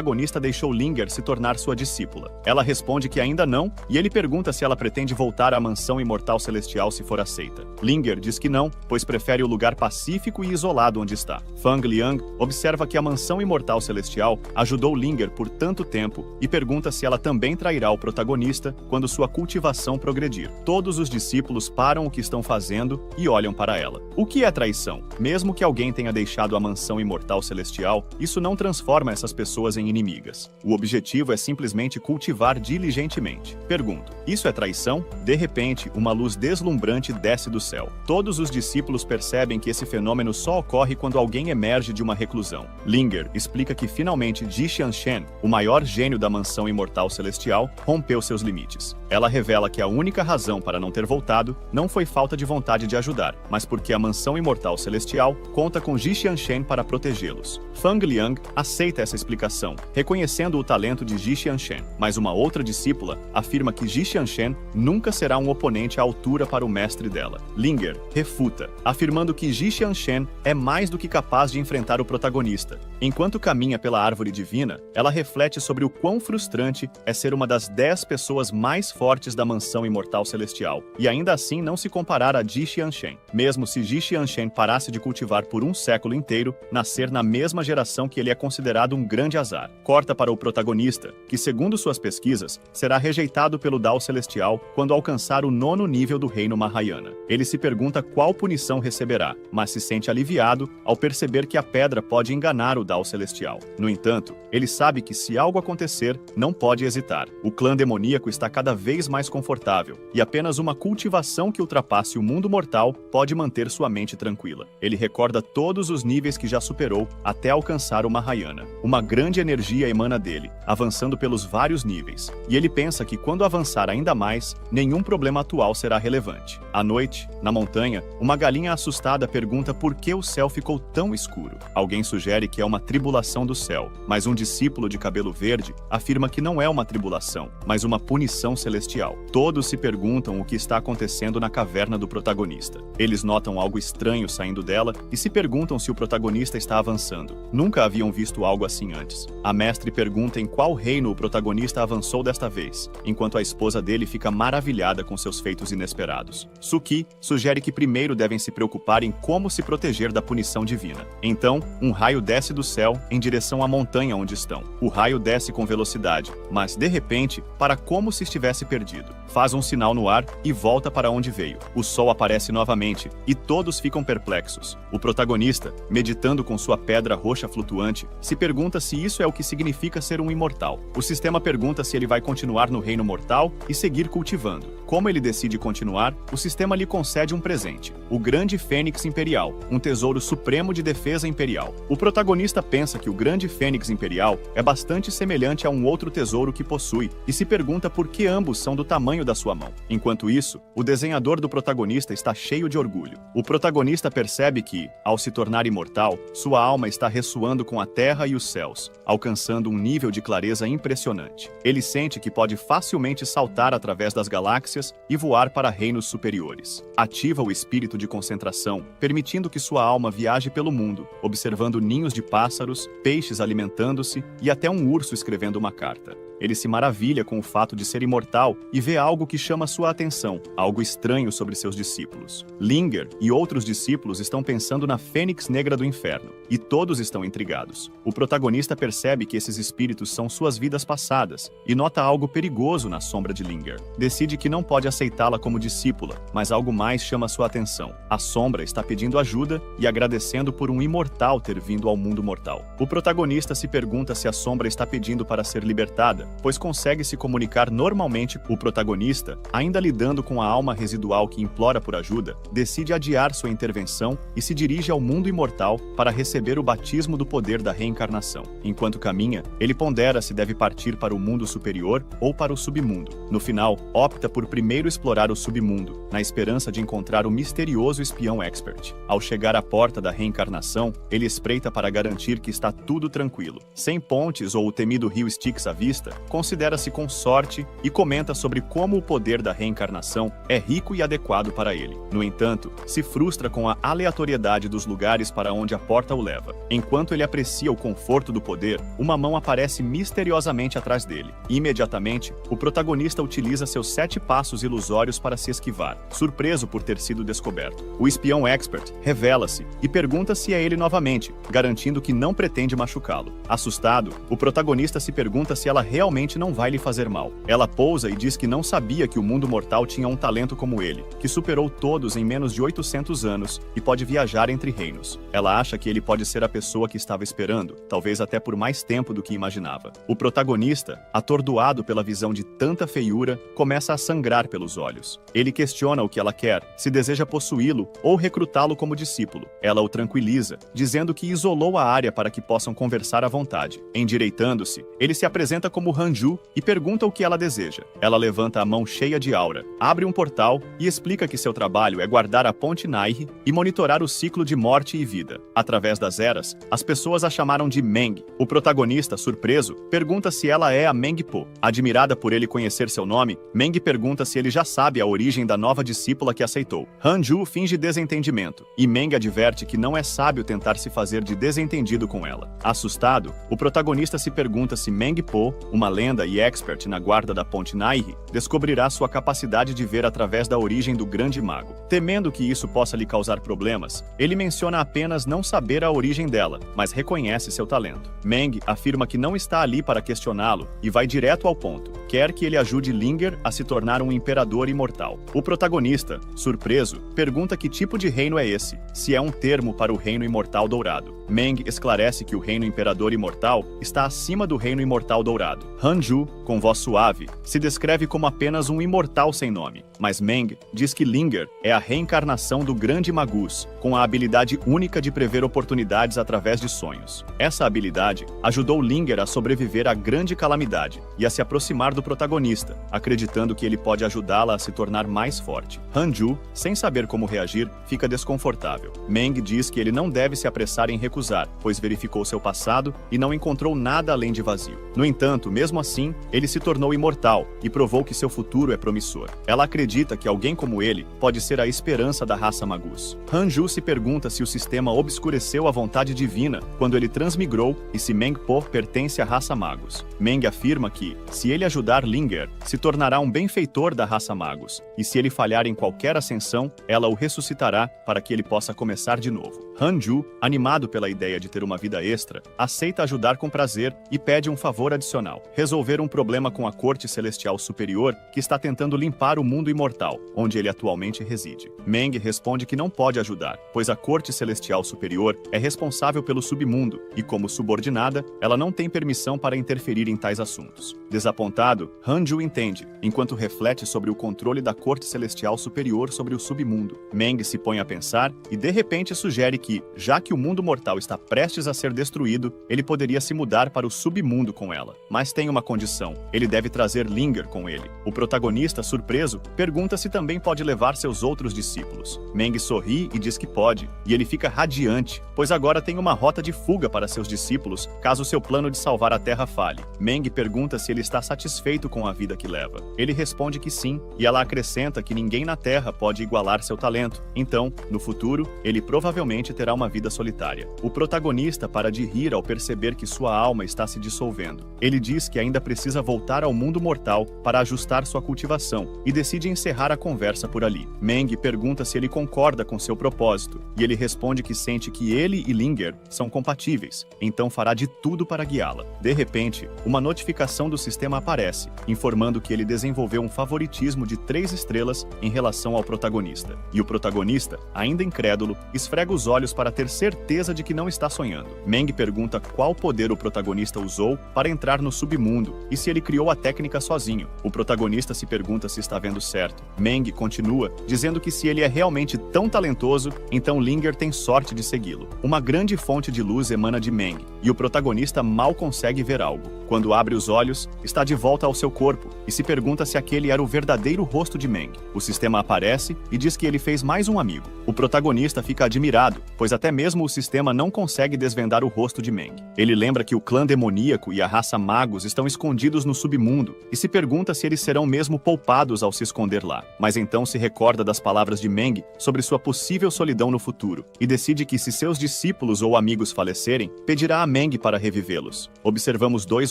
protagonista deixou Linger se tornar sua discípula. Ela responde que ainda não, e ele pergunta se ela pretende voltar à mansão imortal celestial se for aceita. Linger diz que não, pois prefere o lugar pacífico e isolado onde está. Fang Liang observa que a mansão imortal celestial ajudou Linger por tanto tempo e pergunta se ela também trairá o protagonista quando sua cultivação progredir. Todos os discípulos param o que estão fazendo e olham para ela. O que é traição? Mesmo que alguém tenha deixado a mansão imortal celestial, isso não transforma essas pessoas em inimigas. O objetivo é simplesmente cultivar diligentemente. Pergunto, isso é traição? De repente, uma luz deslumbrante desce do céu. Todos os discípulos percebem que esse fenômeno só ocorre quando alguém emerge de uma reclusão. Linger explica que finalmente Ji Xianshen, o maior gênio da mansão imortal celestial, rompeu seus limites. Ela revela que a única razão para não ter voltado não foi falta de vontade de ajudar, mas porque a mansão imortal celestial conta com Ji Xianshen para protegê-los. Fang Liang aceita essa explicação, reconhecendo o talento de Ji Xianshen, mas uma outra discípula afirma que Ji Xianshen nunca será um oponente à altura para o mestre dela. Linger refuta, afirmando que Ji Xianshen é mais do que capaz de enfrentar o protagonista. Enquanto caminha pela árvore divina, ela reflete sobre o quão frustrante é ser uma das 10 pessoas mais fortes da mansão imortal celestial, e ainda assim não se comparar a Ji Xianshen. Mesmo se Ji Xianshen parasse de cultivar por um século inteiro, nascer na mesma geração que ele é considerado um grande azar. Corta para o protagonista, que segundo suas pesquisas, será rejeitado pelo Dao Celestial quando alcançar o 9º nível do Reino Mahayana. Ele se pergunta qual punição receberá, mas se sente aliviado ao perceber que a pedra pode enganar o Dao Celestial. No entanto, ele sabe que se algo acontecer, não pode hesitar. O clã demoníaco está cada vez mais confortável, e apenas uma cultivação que ultrapasse o mundo mortal pode manter sua mente tranquila. Ele recorda todos os níveis que já superou até alcançar o Mahayana. Uma grande energia emana dele, avançando pelos vários níveis, e ele pensa que quando avançar ainda mais, nenhum problema atual será relevante. À noite, na montanha, uma galinha assustada pergunta por que o céu ficou tão escuro. Alguém sugere que é uma tribulação do céu, mas um discípulo de cabelo verde afirma que não é uma tribulação, mas uma punição celestial. Todos se perguntam o que está acontecendo na caverna do protagonista. Eles notam algo estranho saindo dela e se perguntam se o protagonista está avançando. Nunca haviam visto algo assim antes. A mestre pergunta em qual reino o protagonista avançou desta vez, enquanto a esposa dele fica maravilhada com seus feitos inesperados. Suki sugere que primeiro devem se preocupar em como se proteger da punição divina. Então, um raio desce do céu em direção à montanha onde estão. O raio desce com velocidade, mas de repente, para como se estivesse perdido. Faz um sinal no ar e volta para onde veio. O sol aparece novamente e todos ficam perplexos. O protagonista, meditando com sua pedra roxa flutuante, se pergunta se isso é o que significa ser um imortal. O sistema pergunta se ele vai continuar no reino mortal e seguir cultivando. Como ele decide continuar, o sistema lhe concede um presente: o Grande Fênix Imperial, um tesouro supremo de defesa imperial. O protagonista pensa que o Grande Fênix Imperial é bastante semelhante a um outro tesouro que possui e se pergunta por que ambos são do tamanho da sua mão. Enquanto isso, o desenhador do protagonista está cheio de orgulho. O protagonista percebe que, ao se tornar imortal, sua alma está ressoando com a terra e os céus, alcançando um nível de clareza impressionante. Ele sente que pode facilmente saltar através das galáxias e voar para reinos superiores. Ativa o espírito de concentração, permitindo que sua alma viaje pelo mundo, observando ninhos de pássaros, peixes alimentando-se e até um urso escrevendo uma carta. Ele se maravilha com o fato de ser imortal e vê algo que chama sua atenção, algo estranho sobre seus discípulos. Linger e outros discípulos estão pensando na Fênix Negra do Inferno, e todos estão intrigados. O protagonista percebe que esses espíritos são suas vidas passadas, e nota algo perigoso na sombra de Linger. Decide que não pode aceitá-la como discípula, mas algo mais chama sua atenção. A sombra está pedindo ajuda e agradecendo por um imortal ter vindo ao mundo mortal. O protagonista se pergunta se a sombra está pedindo para ser libertada, pois consegue se comunicar normalmente. O protagonista, ainda lidando com a alma residual que implora por ajuda, decide adiar sua intervenção e se dirige ao mundo imortal para receber o batismo do poder da reencarnação. Enquanto caminha, ele pondera se deve partir para o mundo superior ou para o submundo. No final, opta por primeiro explorar o submundo, na esperança de encontrar o misterioso espião expert. Ao chegar à porta da reencarnação, ele espreita para garantir que está tudo tranquilo. Sem pontes ou o temido rio Styx à vista, considera-se com sorte e comenta sobre como o poder da reencarnação é rico e adequado para ele. No entanto, se frustra com a aleatoriedade dos lugares para onde a porta o leva. Enquanto ele aprecia o conforto do poder, uma mão aparece misteriosamente atrás dele. Imediatamente, o protagonista utiliza seus 7 passos ilusórios para se esquivar, surpreso por ter sido descoberto. O espião expert revela-se e pergunta se é ele novamente, garantindo que não pretende machucá-lo. Assustado, o protagonista se pergunta se ela realmente não vai lhe fazer mal. Ela pousa e diz que não sabia que o mundo mortal tinha um talento como ele, que superou todos em menos de 800 anos e pode viajar entre reinos. Ela acha que ele pode ser a pessoa que estava esperando, talvez até por mais tempo do que imaginava. O protagonista, atordoado pela visão de tanta feiura, começa a sangrar pelos olhos. Ele questiona o que ela quer, se deseja possuí-lo ou recrutá-lo como discípulo. Ela o tranquiliza, dizendo que isolou a área para que possam conversar à vontade. Endireitando-se, ele se apresenta como Hanju e pergunta o que ela deseja. Ela levanta a mão cheia de aura, abre um portal e explica que seu trabalho é guardar a ponte Nairi e monitorar o ciclo de morte e vida. Através das eras, as pessoas a chamaram de Meng. O protagonista, surpreso, pergunta se ela é a Meng Po. Admirada por ele conhecer seu nome, Meng pergunta se ele já sabe a origem da nova discípula que aceitou. Hanju finge desentendimento, e Meng adverte que não é sábio tentar se fazer de desentendido com ela. Assustado, o protagonista se pergunta se Meng Po, uma lenda e expert na guarda da ponte Nairi, descobrirá sua capacidade de ver através da origem do grande mago. Temendo que isso possa lhe causar problemas, ele menciona apenas não saber a origem dela, mas reconhece seu talento. Meng afirma que não está ali para questioná-lo e vai direto ao ponto. Quer que ele ajude Linger a se tornar um imperador imortal. O protagonista, surpreso, pergunta que tipo de reino é esse, se é um termo para o reino imortal dourado. Meng esclarece que o reino imperador imortal está acima do reino imortal dourado. Hanju, com voz suave, se descreve como apenas um imortal sem nome, mas Meng diz que Linger é a reencarnação do grande Magus, com a habilidade única de prever oportunidades através de sonhos. Essa habilidade ajudou Linger a sobreviver à grande calamidade e a se aproximar do protagonista, acreditando que ele pode ajudá-la a se tornar mais forte. Hanju, sem saber como reagir, fica desconfortável. Meng diz que ele não deve se apressar em recusar, pois verificou seu passado e não encontrou nada além de vazio. No entanto, mesmo assim, ele se tornou imortal e provou que seu futuro é promissor. Ela acredita que alguém como ele pode ser a esperança da raça Magus. Hanju se pergunta se o sistema obscureceu a vontade divina quando ele transmigrou e se Meng Po pertence à raça Magus. Meng afirma que, se ele ajudar Linger, se tornará um benfeitor da raça Magus, e se ele falhar em qualquer ascensão, ela o ressuscitará para que ele possa começar de novo. Hanju, animado pela ideia de ter uma vida extra, aceita ajudar com prazer e pede um favor adicional: resolver um problema com a Corte Celestial Superior que está tentando limpar o mundo imortal, onde ele atualmente reside. Meng responde que não pode ajudar, pois a Corte Celestial Superior é responsável pelo submundo e, como subordinada, ela não tem permissão para interferir em tais assuntos. Desapontado, Hanju entende, enquanto reflete sobre o controle da Corte Celestial Superior sobre o submundo. Meng se põe a pensar e de repente sugere que, já que o mundo mortal está prestes a ser destruído, ele poderia se mudar para o submundo com ela. Mas tem uma condição: ele deve trazer Linger com ele. O protagonista, surpreso, pergunta se também pode levar seus outros discípulos. Meng sorri e diz que pode, e ele fica radiante, pois agora tem uma rota de fuga para seus discípulos, caso seu plano de salvar a Terra falhe. Meng pergunta se ele está satisfeito com a vida que leva. Ele responde que sim, e ela acrescenta que ninguém na Terra pode igualar seu talento. Então, no futuro, ele provavelmente terá uma vida solitária. O protagonista para de rir ao perceber que sua alma está se dissolvendo. Ele diz que ainda precisa voltar ao mundo mortal para ajustar sua cultivação e decide encerrar a conversa por ali. Meng pergunta se ele concorda com seu propósito, e ele responde que sente que ele e Linger são compatíveis, então fará de tudo para guiá-la. De repente, uma notificação do sistema aparece, informando que ele desenvolveu um favoritismo de 3 estrelas em relação ao protagonista. E o protagonista, ainda incrédulo, esfrega os olhos para ter certeza de que não está sonhando. Meng pergunta qual poder o protagonista usou para entrar no submundo e se ele criou a técnica sozinho. O protagonista se pergunta se está vendo certo. Meng continua, dizendo que se ele é realmente tão talentoso, então Linger tem sorte de segui-lo. Uma grande fonte de luz emana de Meng, e o protagonista mal consegue ver algo. Quando abre os olhos, está de volta ao seu corpo e se pergunta se aquele era o verdadeiro rosto de Meng. O sistema aparece e diz que ele fez mais um amigo. O protagonista fica admirado, pois até mesmo o sistema não consegue desvendar o rosto de Meng. Ele lembra que o clã demoníaco e a raça magos estão escondidos no submundo e se pergunta se eles serão mesmo poupados ao se esconder lá. Mas então se recorda das palavras de Meng sobre sua possível solidão no futuro e decide que, se seus discípulos ou amigos falecerem, pedirá a Meng para revivê-los. Observamos dois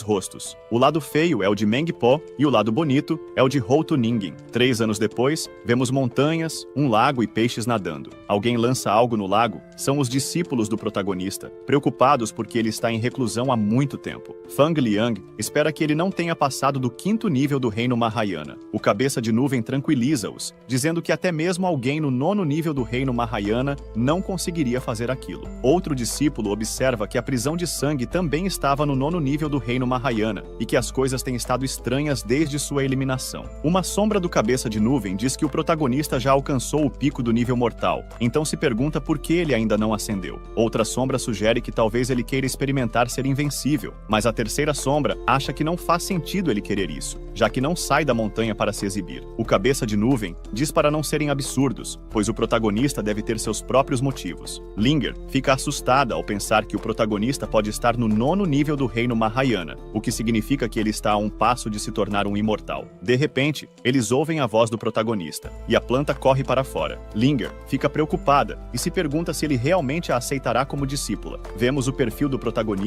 rostos. O lado feio é o de Meng Po e o lado bonito é o de Hou Tuningen. 3 anos depois, vemos montanhas, um lago e peixes nadando. Alguém lança algo no lago? São os discípulos do protagonista, preocupados porque ele está em reclusão há muito tempo. Fang Liang espera que ele não tenha passado do 5º nível do reino Mahayana. O cabeça de nuvem tranquiliza-os, dizendo que até mesmo alguém no 9º nível do reino Mahayana não conseguiria fazer aquilo. Outro discípulo observa que a prisão de sangue também estava no 9º nível do reino Mahayana e que as coisas têm estado estranhas desde sua eliminação. Uma sombra do cabeça de nuvem diz que o protagonista já alcançou o pico do nível mortal, então se pergunta por que ele ainda não ascendeu. Outra sombra sugere que talvez ele queira experimentar ser invencível, mas a terceira sombra acha que não faz sentido ele querer isso, já que não sai da montanha para se exibir. O cabeça de nuvem diz para não serem absurdos, pois o protagonista deve ter seus próprios motivos. Linger fica assustada ao pensar que o protagonista pode estar no 9º nível do reino Mahayana, o que significa que ele está a um passo de se tornar um imortal. De repente, eles ouvem a voz do protagonista, e a planta corre para fora. Linger fica preocupada e se pergunta se ele realmente a aceitará como discípula. Vemos o perfil do protagonista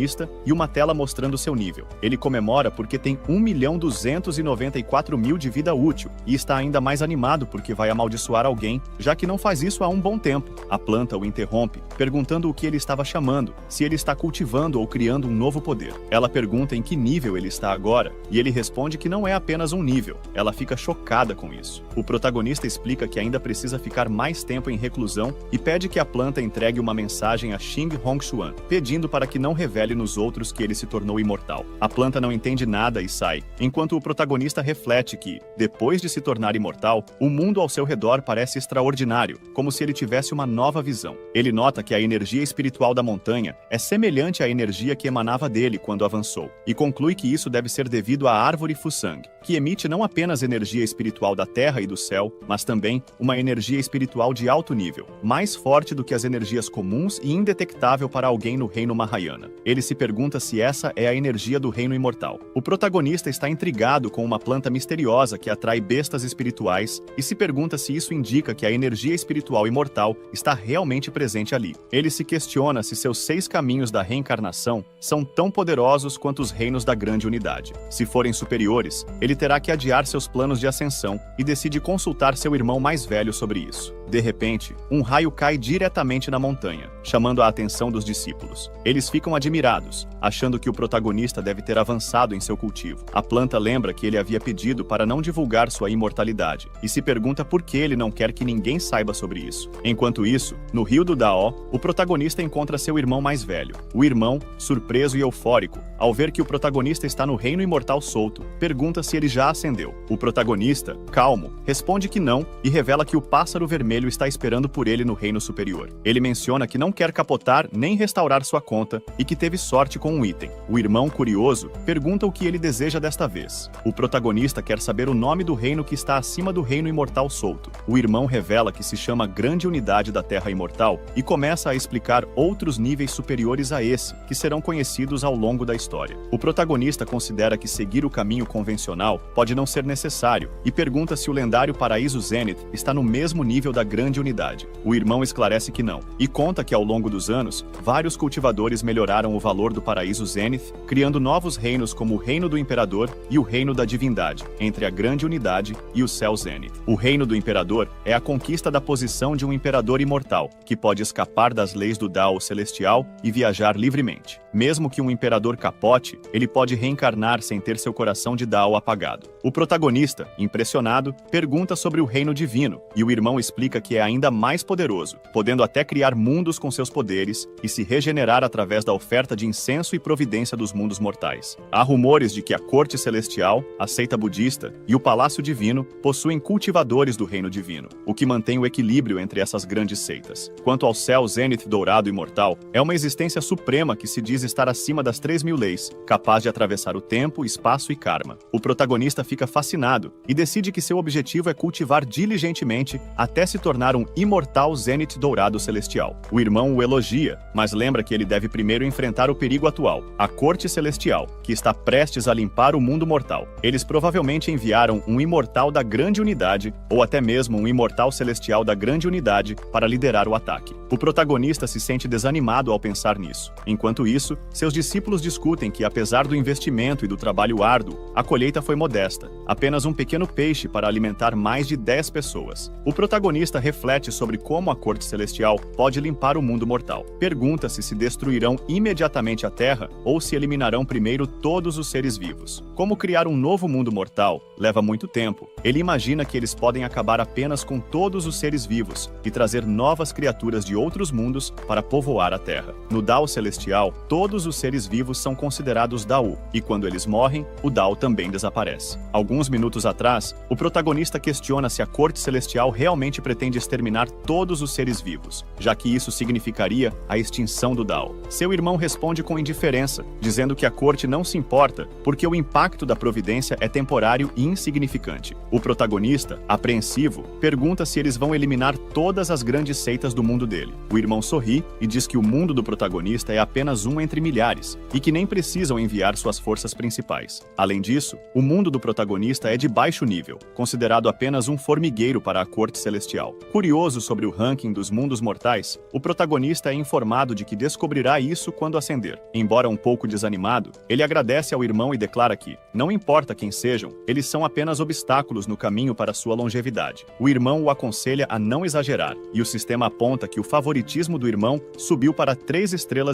e uma tela mostrando seu nível. Ele comemora porque tem 1.294.000 de vida útil e está ainda mais animado porque vai amaldiçoar alguém, já que não faz isso há um bom tempo. A planta o interrompe, perguntando o que ele estava chamando, se ele está cultivando ou criando um novo poder. Ela pergunta em que nível ele está agora, e ele responde que não é apenas um nível. Ela fica chocada com isso. O protagonista explica que ainda precisa ficar mais tempo em reclusão e pede que a planta entregue uma mensagem a Xing Hongshuan, pedindo para que não revele nos outros que ele se tornou imortal. A planta não entende nada e sai, enquanto o protagonista reflete que, depois de se tornar imortal, o mundo ao seu redor parece extraordinário, como se ele tivesse uma nova visão. Ele nota que a energia espiritual da montanha é semelhante à energia que emanava dele quando avançou, e conclui que isso deve ser devido à árvore Fusang, que emite não apenas energia espiritual da terra e do céu, mas também uma energia espiritual de alto nível, mais forte do que as energias comuns e indetectável para alguém no reino Mahayana. Ele se pergunta se essa é a energia do reino imortal. O protagonista está intrigado com uma planta misteriosa que atrai bestas espirituais e se pergunta se isso indica que a energia espiritual imortal está realmente presente ali. Ele se questiona se seus 6 caminhos da reencarnação são tão poderosos quanto os reinos da grande unidade. Se forem superiores, ele terá que adiar seus planos de ascensão e decide consultar seu irmão mais velho sobre isso. De repente, um raio cai diretamente na montanha, chamando a atenção dos discípulos. Eles ficam admirados, achando que o protagonista deve ter avançado em seu cultivo. A planta lembra que ele havia pedido para não divulgar sua imortalidade e se pergunta por que ele não quer que ninguém saiba sobre isso. Enquanto isso, no rio do Dao, o protagonista encontra seu irmão mais velho. O irmão, surpreso e eufórico, ao ver que o protagonista está no reino imortal solto, pergunta se ele já ascendeu. O protagonista, calmo, responde que não e revela que o pássaro vermelho está esperando por ele no reino superior. Ele menciona que não quer capotar nem restaurar sua conta e que teve sorte com um item. O irmão, curioso, pergunta o que ele deseja desta vez. O protagonista quer saber o nome do reino que está acima do reino imortal solto. O irmão revela que se chama Grande Unidade da Terra Imortal e começa a explicar outros níveis superiores a esse, que serão conhecidos ao longo da história. O protagonista considera que seguir o caminho convencional pode não ser necessário e pergunta se o lendário Paraíso Zenith está no mesmo nível da Grande Unidade. O irmão esclarece que não, e conta que ao longo dos anos, vários cultivadores melhoraram o valor do Paraíso Zenith, criando novos reinos como o Reino do Imperador e o Reino da Divindade, entre a Grande Unidade e o Céu Zenith. O Reino do Imperador é a conquista da posição de um imperador imortal, que pode escapar das leis do Dao Celestial e viajar livremente. Mesmo que um imperador capote, ele pode reencarnar sem ter seu coração de Dao apagado. O protagonista, impressionado, pergunta sobre o Reino Divino, e o irmão explica que é ainda mais poderoso, podendo até criar mundos com seus poderes e se regenerar através da oferta de incenso e providência dos mundos mortais. Há rumores de que a Corte Celestial, a seita budista e o Palácio Divino possuem cultivadores do Reino Divino, o que mantém o equilíbrio entre essas grandes seitas. Quanto ao Céu Zenith Dourado Imortal, é uma existência suprema que se diz estar acima das 3.000 leis, capaz de atravessar o tempo, espaço e karma. O protagonista fica fascinado e decide que seu objetivo é cultivar diligentemente até se tornar um imortal Zenith dourado celestial. O irmão o elogia, mas lembra que ele deve primeiro enfrentar o perigo atual, a Corte Celestial, que está prestes a limpar o mundo mortal. Eles provavelmente enviaram um imortal da Grande Unidade, ou até mesmo um imortal celestial da Grande Unidade, para liderar o ataque. O protagonista se sente desanimado ao pensar nisso. Enquanto isso, seus discípulos discutem que, apesar do investimento e do trabalho árduo, a colheita foi modesta, apenas um pequeno peixe para alimentar mais de 10 pessoas. O protagonista reflete sobre como a Corte Celestial pode limpar o mundo mortal. Pergunta-se se destruirão imediatamente a Terra ou se eliminarão primeiro todos os seres vivos. Como criar um novo mundo mortal leva muito tempo, ele imagina que eles podem acabar apenas com todos os seres vivos e trazer novas criaturas de outros mundos para povoar a Terra. No Dao Celestial, todos os seres vivos são considerados Dao, e quando eles morrem, o Dao também desaparece. Alguns minutos atrás, o protagonista questiona se a Corte Celestial realmente pretende exterminar todos os seres vivos, já que isso significaria a extinção do Dao. Seu irmão responde com indiferença, dizendo que a corte não se importa porque o impacto da providência é temporário e insignificante. O protagonista, apreensivo, pergunta se eles vão eliminar todas as grandes seitas do mundo dele. O irmão sorri e diz que o mundo do protagonista é apenas um entre milhares e que nem precisam enviar suas forças principais. Além disso, o mundo do protagonista é de baixo nível, considerado apenas um formigueiro para a Corte Celestial. Curioso sobre o ranking dos mundos mortais, o protagonista é informado de que descobrirá isso quando ascender. Embora um pouco desanimado, ele agradece ao irmão e declara que, não importa quem sejam, eles são apenas obstáculos no caminho para sua longevidade. O irmão o aconselha a não exagerar, e o sistema aponta que o favoritismo do irmão subiu para 3,5 estrelas.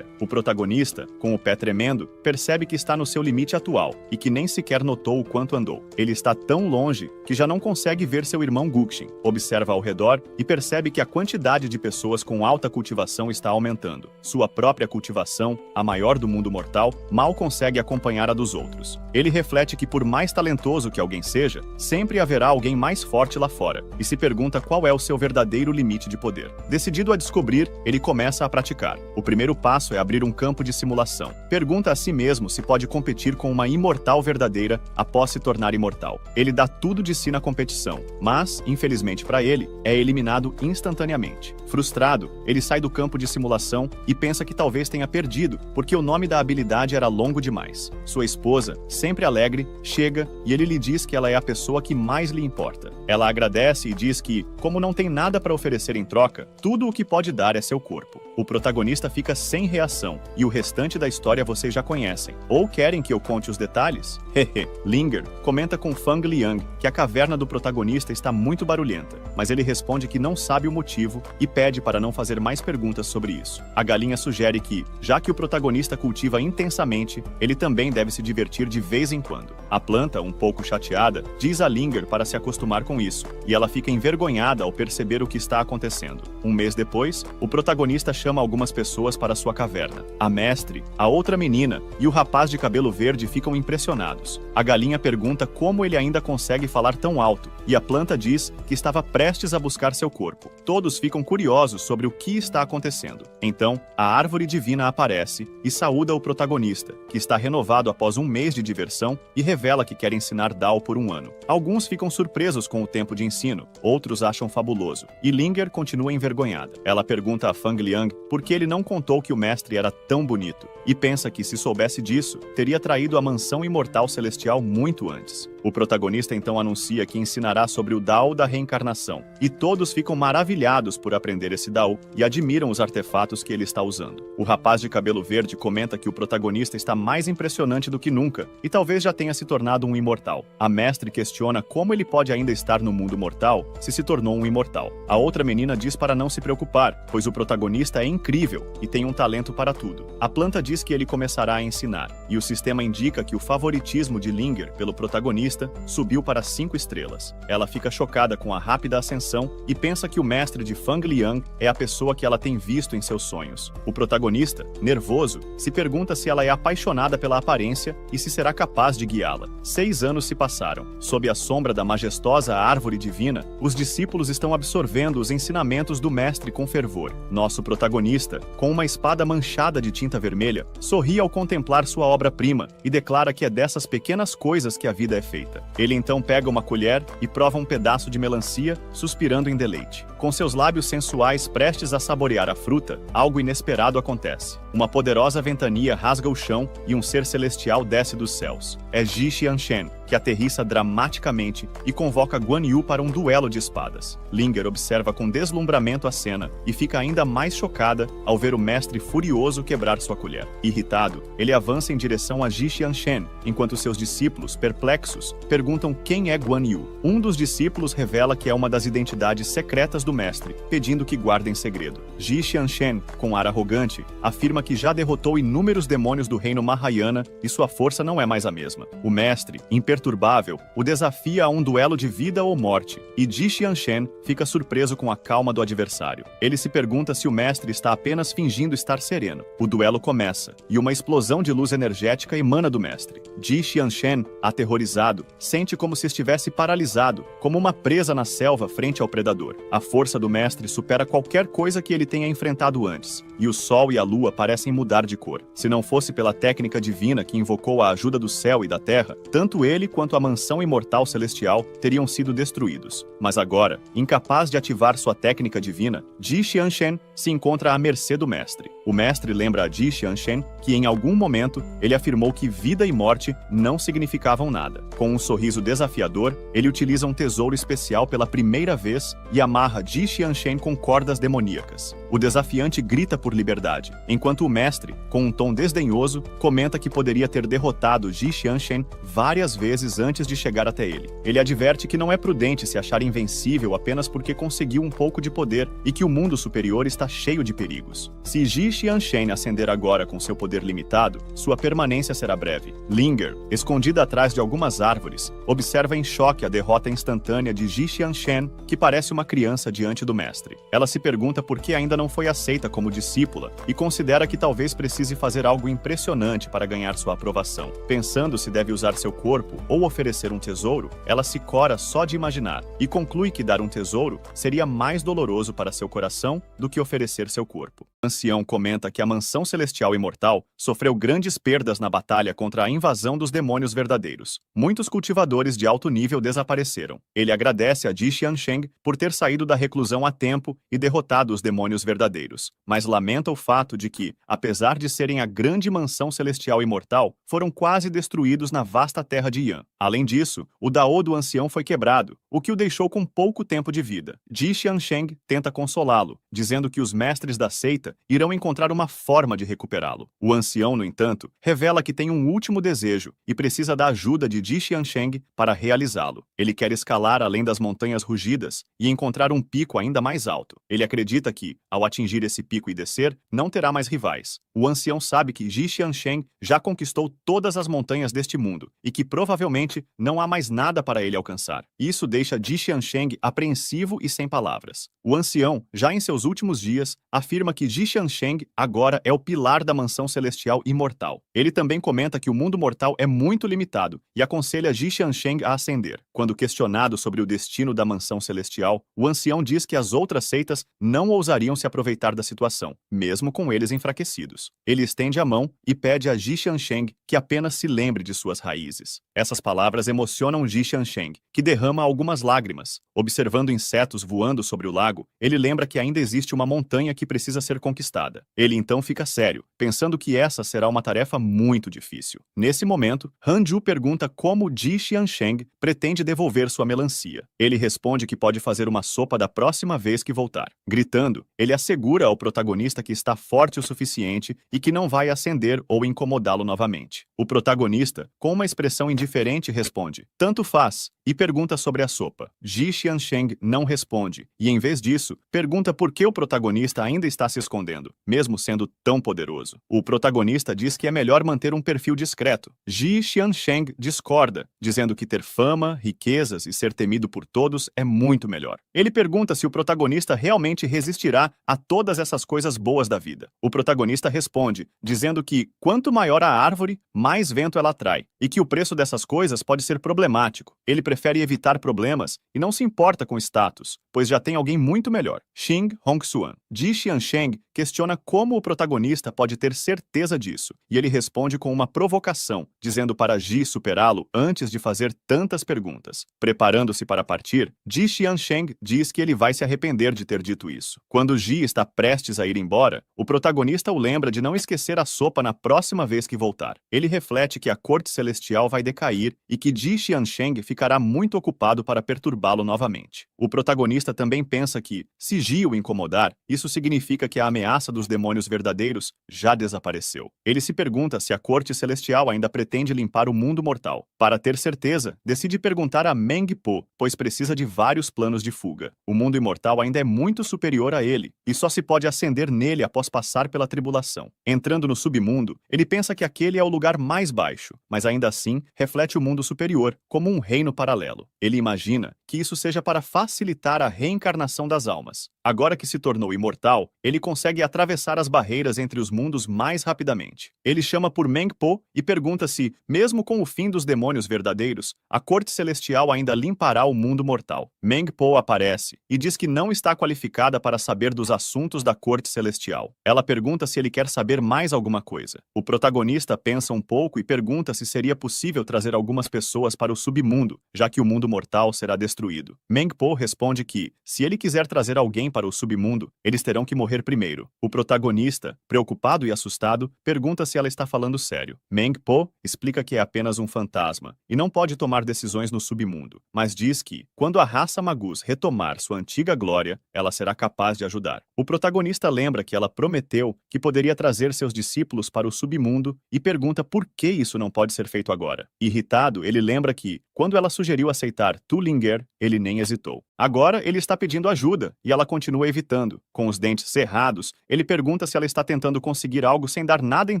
O protagonista, com o pé tremendo, percebe que está no seu limite atual e que nem sequer notou o quanto andou. Ele está tão longe que já não consegue ver seu irmão Guxin. Observa ao redor e percebe que a quantidade de pessoas com alta cultivação está aumentando. Sua própria cultivação, a maior do mundo mortal, mal consegue acompanhar a dos outros. Ele reflete que por mais talentoso que alguém seja, sempre haverá alguém mais forte lá fora, e se pergunta qual é o seu verdadeiro limite de poder. Decidido a descobrir, ele começa a praticar. O primeiro passo é abrir um campo de simulação. Pergunta a si mesmo se pode competir com uma imortal verdadeira após se tornar imortal. Ele dá tudo de si na competição, mas, infelizmente para ele, é eliminado instantaneamente. Frustrado, ele sai do campo de simulação e pensa que talvez tenha perdido, porque o nome da habilidade era longo demais. Sua esposa, sempre alegre, chega e ele lhe diz que ela é a pessoa que mais lhe importa. Ela agradece e diz que, como não tem nada para oferecer em troca, tudo o que pode dar é seu corpo. O protagonista fica sem reação, e o restante da história vocês já conhecem. Ou querem que eu conte os detalhes? Hehe. Linger comenta com Fang Liang que a caverna do protagonista está muito barulhenta, mas ele responde que não sabe o motivo e pede para não fazer mais perguntas sobre isso. A galinha sugere que, já que o protagonista cultiva intensamente, ele também deve se divertir de vez em quando. A planta, um pouco chateada, diz a Linger para se acostumar com isso, e ela fica envergonhada ao perceber o que está acontecendo. Um mês depois, o protagonista chama algumas pessoas para sua caverna. A mestre, a outra menina e o rapaz de cabelo verde ficam impressionados. A galinha pergunta como ele ainda consegue falar tão alto, e a planta diz que estava prestes a buscar seu corpo. Todos ficam curiosos sobre o que está acontecendo. Então, a árvore divina aparece e saúda o protagonista, que está renovado após um mês de diversão e revela que quer ensinar Dao por um ano. Alguns ficam surpresos com o tempo de ensino, outros acham fabuloso, e Linger continua envergonhada. Ela pergunta a Fang Liang por que ele não contou que o mestre era tão bonito, e pensa que se soubesse disso, teria traído a mansão imortal celestial muito antes. O protagonista então anuncia que ensinará sobre o Dao da reencarnação, e todos ficam maravilhados por aprender esse Dao e admiram os artefatos que ele está usando. O rapaz de cabelo verde comenta que o protagonista está mais impressionante do que nunca, e talvez já tenha se tornado um imortal. A mestre questiona como ele pode ainda estar no mundo mortal se tornou um imortal. A outra menina diz para não se preocupar, pois o protagonista é incrível e tem um talento para tudo. A planta diz que ele começará a ensinar, e o sistema indica que o favoritismo de Linger pelo protagonista subiu para 5 estrelas. Ela fica chocada com a rápida ascensão e pensa que o mestre de Fang Liang é a pessoa que ela tem visto em seus sonhos. O protagonista, nervoso, se pergunta se ela é apaixonada pela aparência e se será capaz de guiá-la. 6 anos se passaram. Sob a sombra da majestosa árvore divina, os discípulos estão absorvendo os ensinamentos do mestre com fervor. Nosso protagonista, com uma espada manchada de tinta vermelha, sorri ao contemplar sua obra-prima e declara que é dessas pequenas coisas que a vida é feita. seita. Ele então pega uma colher e prova um pedaço de melancia, suspirando em deleite. Com seus lábios sensuais prestes a saborear a fruta, algo inesperado acontece. Uma poderosa ventania rasga o chão e um ser celestial desce dos céus. É Ji Xianshen, que aterrissa dramaticamente e convoca Guan Yu para um duelo de espadas. Linger observa com deslumbramento a cena e fica ainda mais chocada ao ver o mestre furioso quebrar sua colher. Irritado, ele avança em direção a Ji Xianshen, enquanto seus discípulos, perplexos, perguntam quem é Guan Yu. Um dos discípulos revela que é uma das identidades secretas do mestre, pedindo que guardem segredo. Ji Xianshen, com ar arrogante, afirma que já derrotou inúmeros demônios do reino Mahayana e sua força não é mais a mesma. O mestre, imperturbável, o desafia a um duelo de vida ou morte, e Ji Xianshen fica surpreso com a calma do adversário. Ele se pergunta se o mestre está apenas fingindo estar sereno. O duelo começa, e uma explosão de luz energética emana do mestre. Ji Xianshen, aterrorizado, sente como se estivesse paralisado, como uma presa na selva frente ao predador. A força do mestre supera qualquer coisa que ele tenha enfrentado antes, e o sol e a lua parecem mudar de cor. Se não fosse pela técnica divina que invocou a ajuda do céu e da terra, tanto ele quanto a mansão imortal celestial teriam sido destruídos. Mas agora, incapaz de ativar sua técnica divina, Ji Xianshen se encontra à mercê do mestre. O mestre lembra a Ji Xianshen que em algum momento ele afirmou que vida e morte não significavam nada. Com um sorriso desafiador, ele utiliza um tesouro especial pela primeira vez e amarra Ji Xianshen com cordas demoníacas. O desafiante grita por liberdade, enquanto o mestre, com um tom desdenhoso, comenta que poderia ter derrotado Ji Xianshen várias vezes antes de chegar até ele. Ele adverte que não é prudente se achar invencível apenas porque conseguiu um pouco de poder e que o mundo superior está cheio de perigos. Se Ji Xianshen ascender agora com seu poder limitado, sua permanência será breve. Linger, escondida atrás de algumas árvores, observa em choque a derrota instantânea de Ji Xianshen, que parece uma criança diante do mestre. Ela se pergunta por que ainda não foi aceita como discípula e considera que talvez precise fazer algo impressionante para ganhar sua aprovação. Pensando se deve usar seu corpo ou oferecer um tesouro, ela se cora só de imaginar e conclui que dar um tesouro seria mais doloroso para seu coração do que oferecer seu corpo. O ancião comenta que a mansão celestial imortal sofreu grandes perdas na batalha contra a invasão dos demônios verdadeiros. Muitos cultivadores de alto nível desapareceram. Ele agradece a Ji Xianshen por ter saído da reclusão a tempo e derrotado os demônios verdadeiros, mas lamenta o fato de que, apesar de serem a grande mansão celestial imortal, foram quase destruídos na vasta terra de Yan. Além disso, o Dao do ancião foi quebrado, o que o deixou com pouco tempo de vida. Ji Xianshen tenta consolá-lo, dizendo que os mestres da seita irão encontrar uma forma de recuperá-lo. O ancião, no entanto, revela que tem um último desejo e precisa da ajuda de Ji Xianshen para realizá-lo. Ele quer escalar além das montanhas rugidas e encontrar um pico ainda mais alto. Ele acredita que, ao atingir esse pico e descer, não terá mais rivais. O ancião sabe que Ji Xianshen já conquistou todas as montanhas deste mundo e que provavelmente não há mais nada para ele alcançar. Isso deixa Ji Xianshen apreensivo e sem palavras. O ancião, já em seus últimos dias, afirma que Ji Xianshen agora é o pilar da mansão celestial imortal. Ele também comenta que o mundo mortal é muito limitado e aconselha Ji Xianshen a ascender. Quando questionado sobre o destino da mansão celestial, o ancião diz que as outras seitas não ousariam se aproveitar da situação, mesmo com eles enfraquecidos. Ele estende a mão e pede a Ji Xianshen que apenas se lembre de suas raízes. Essas palavras emocionam Ji Xianshen, que derrama algumas lágrimas. Observando insetos voando sobre o lago, ele lembra que ainda existe uma montanha que precisa ser conquistada. Ele então fica sério, pensando que essa será uma tarefa muito difícil. Nesse momento, Hanju pergunta como Ji Xianshen pretende devolver sua melancia. Ele responde que pode fazer uma sopa da próxima vez que voltar. Gritando, ele assegura ao protagonista que está forte o suficiente e que não vai acender ou incomodá-lo novamente. O protagonista, com uma expressão indiferente, responde, "Tanto faz", e pergunta sobre a sopa. Ji Xianshen não responde, e em vez disso, pergunta por que o protagonista ainda está se escondendo, mesmo sendo tão poderoso. O protagonista diz que é melhor manter um perfil discreto. Ji Xianshen discorda, dizendo que ter fama, riquezas e ser temido por todos é muito melhor. Ele pergunta se o protagonista realmente resistirá a todas essas coisas boas da vida. O protagonista responde, dizendo que, quanto maior a árvore, mais vento ela atrai, e que o preço dessas coisas pode ser problemático. Ele prefere evitar problemas e não se importa com status, pois já tem alguém muito melhor. Xing Hongxuan. Ji Xiansheng questiona como o protagonista pode ter certeza disso, e ele responde com uma provocação, dizendo para Ji superá-lo antes de fazer tantas perguntas. Preparando-se para partir, Ji Xiansheng diz que ele vai se arrepender de ter dito isso. Quando Ji está prestes a ir embora, o protagonista o lembra de não esquecer a sopa na próxima vez que voltar. Ele reflete que a corte celestial vai decair e que Ji Xiansheng ficará muito ocupado para perturbá-lo novamente. O protagonista também pensa que, se Ji o incomodar, isso significa que a ameaça dos demônios verdadeiros já desapareceu. Ele se pergunta se a corte celestial ainda pretende limpar o mundo mortal. Para ter certeza, decide perguntar a Meng Po, pois precisa de vários planos de fuga. O mundo imortal ainda é muito superior a ele, e só se pode ascender nele após passar pela tribulação. Entrando no submundo, ele pensa que aquele é o lugar mais baixo, mas ainda assim reflete o mundo superior, como um reino paralelo. Ele imagina que isso seja para facilitar a reencarnação das almas. Agora que se tornou imortal, ele consegue atravessar as barreiras entre os mundos mais rapidamente. Ele chama por Meng Po e pergunta se, mesmo com o fim dos demônios verdadeiros, a corte celestial ainda limpará o mundo mortal. Meng Po aparece e diz que não está qualificada para saber dos assuntos da corte celestial. Ela pergunta se ele quer saber mais alguma coisa. O protagonista pensa um pouco e pergunta se seria possível trazer algumas pessoas para o submundo, já que o mundo mortal será destruído. Meng Po responde que, se ele quiser trazer alguém para o submundo, eles terão que morrer primeiro. O protagonista, preocupado e assustado, pergunta se ela está falando sério. Meng Po explica que é apenas um fantasma e não pode tomar decisões no submundo, mas diz que, quando a raça Magus retomar sua antiga glória, ela será capaz de ajudar. O protagonista lembra que ela prometeu que poderia trazer seus discípulos para o submundo e pergunta por que isso não pode ser feito agora. Irritado, ele lembra que, quando ela sugeriu aceitar Tu Linger, ele nem hesitou. Agora ele está pedindo ajuda e ela continua evitando. Com os dentes cerrados, ele pergunta se ela está tentando conseguir algo sem dar nada em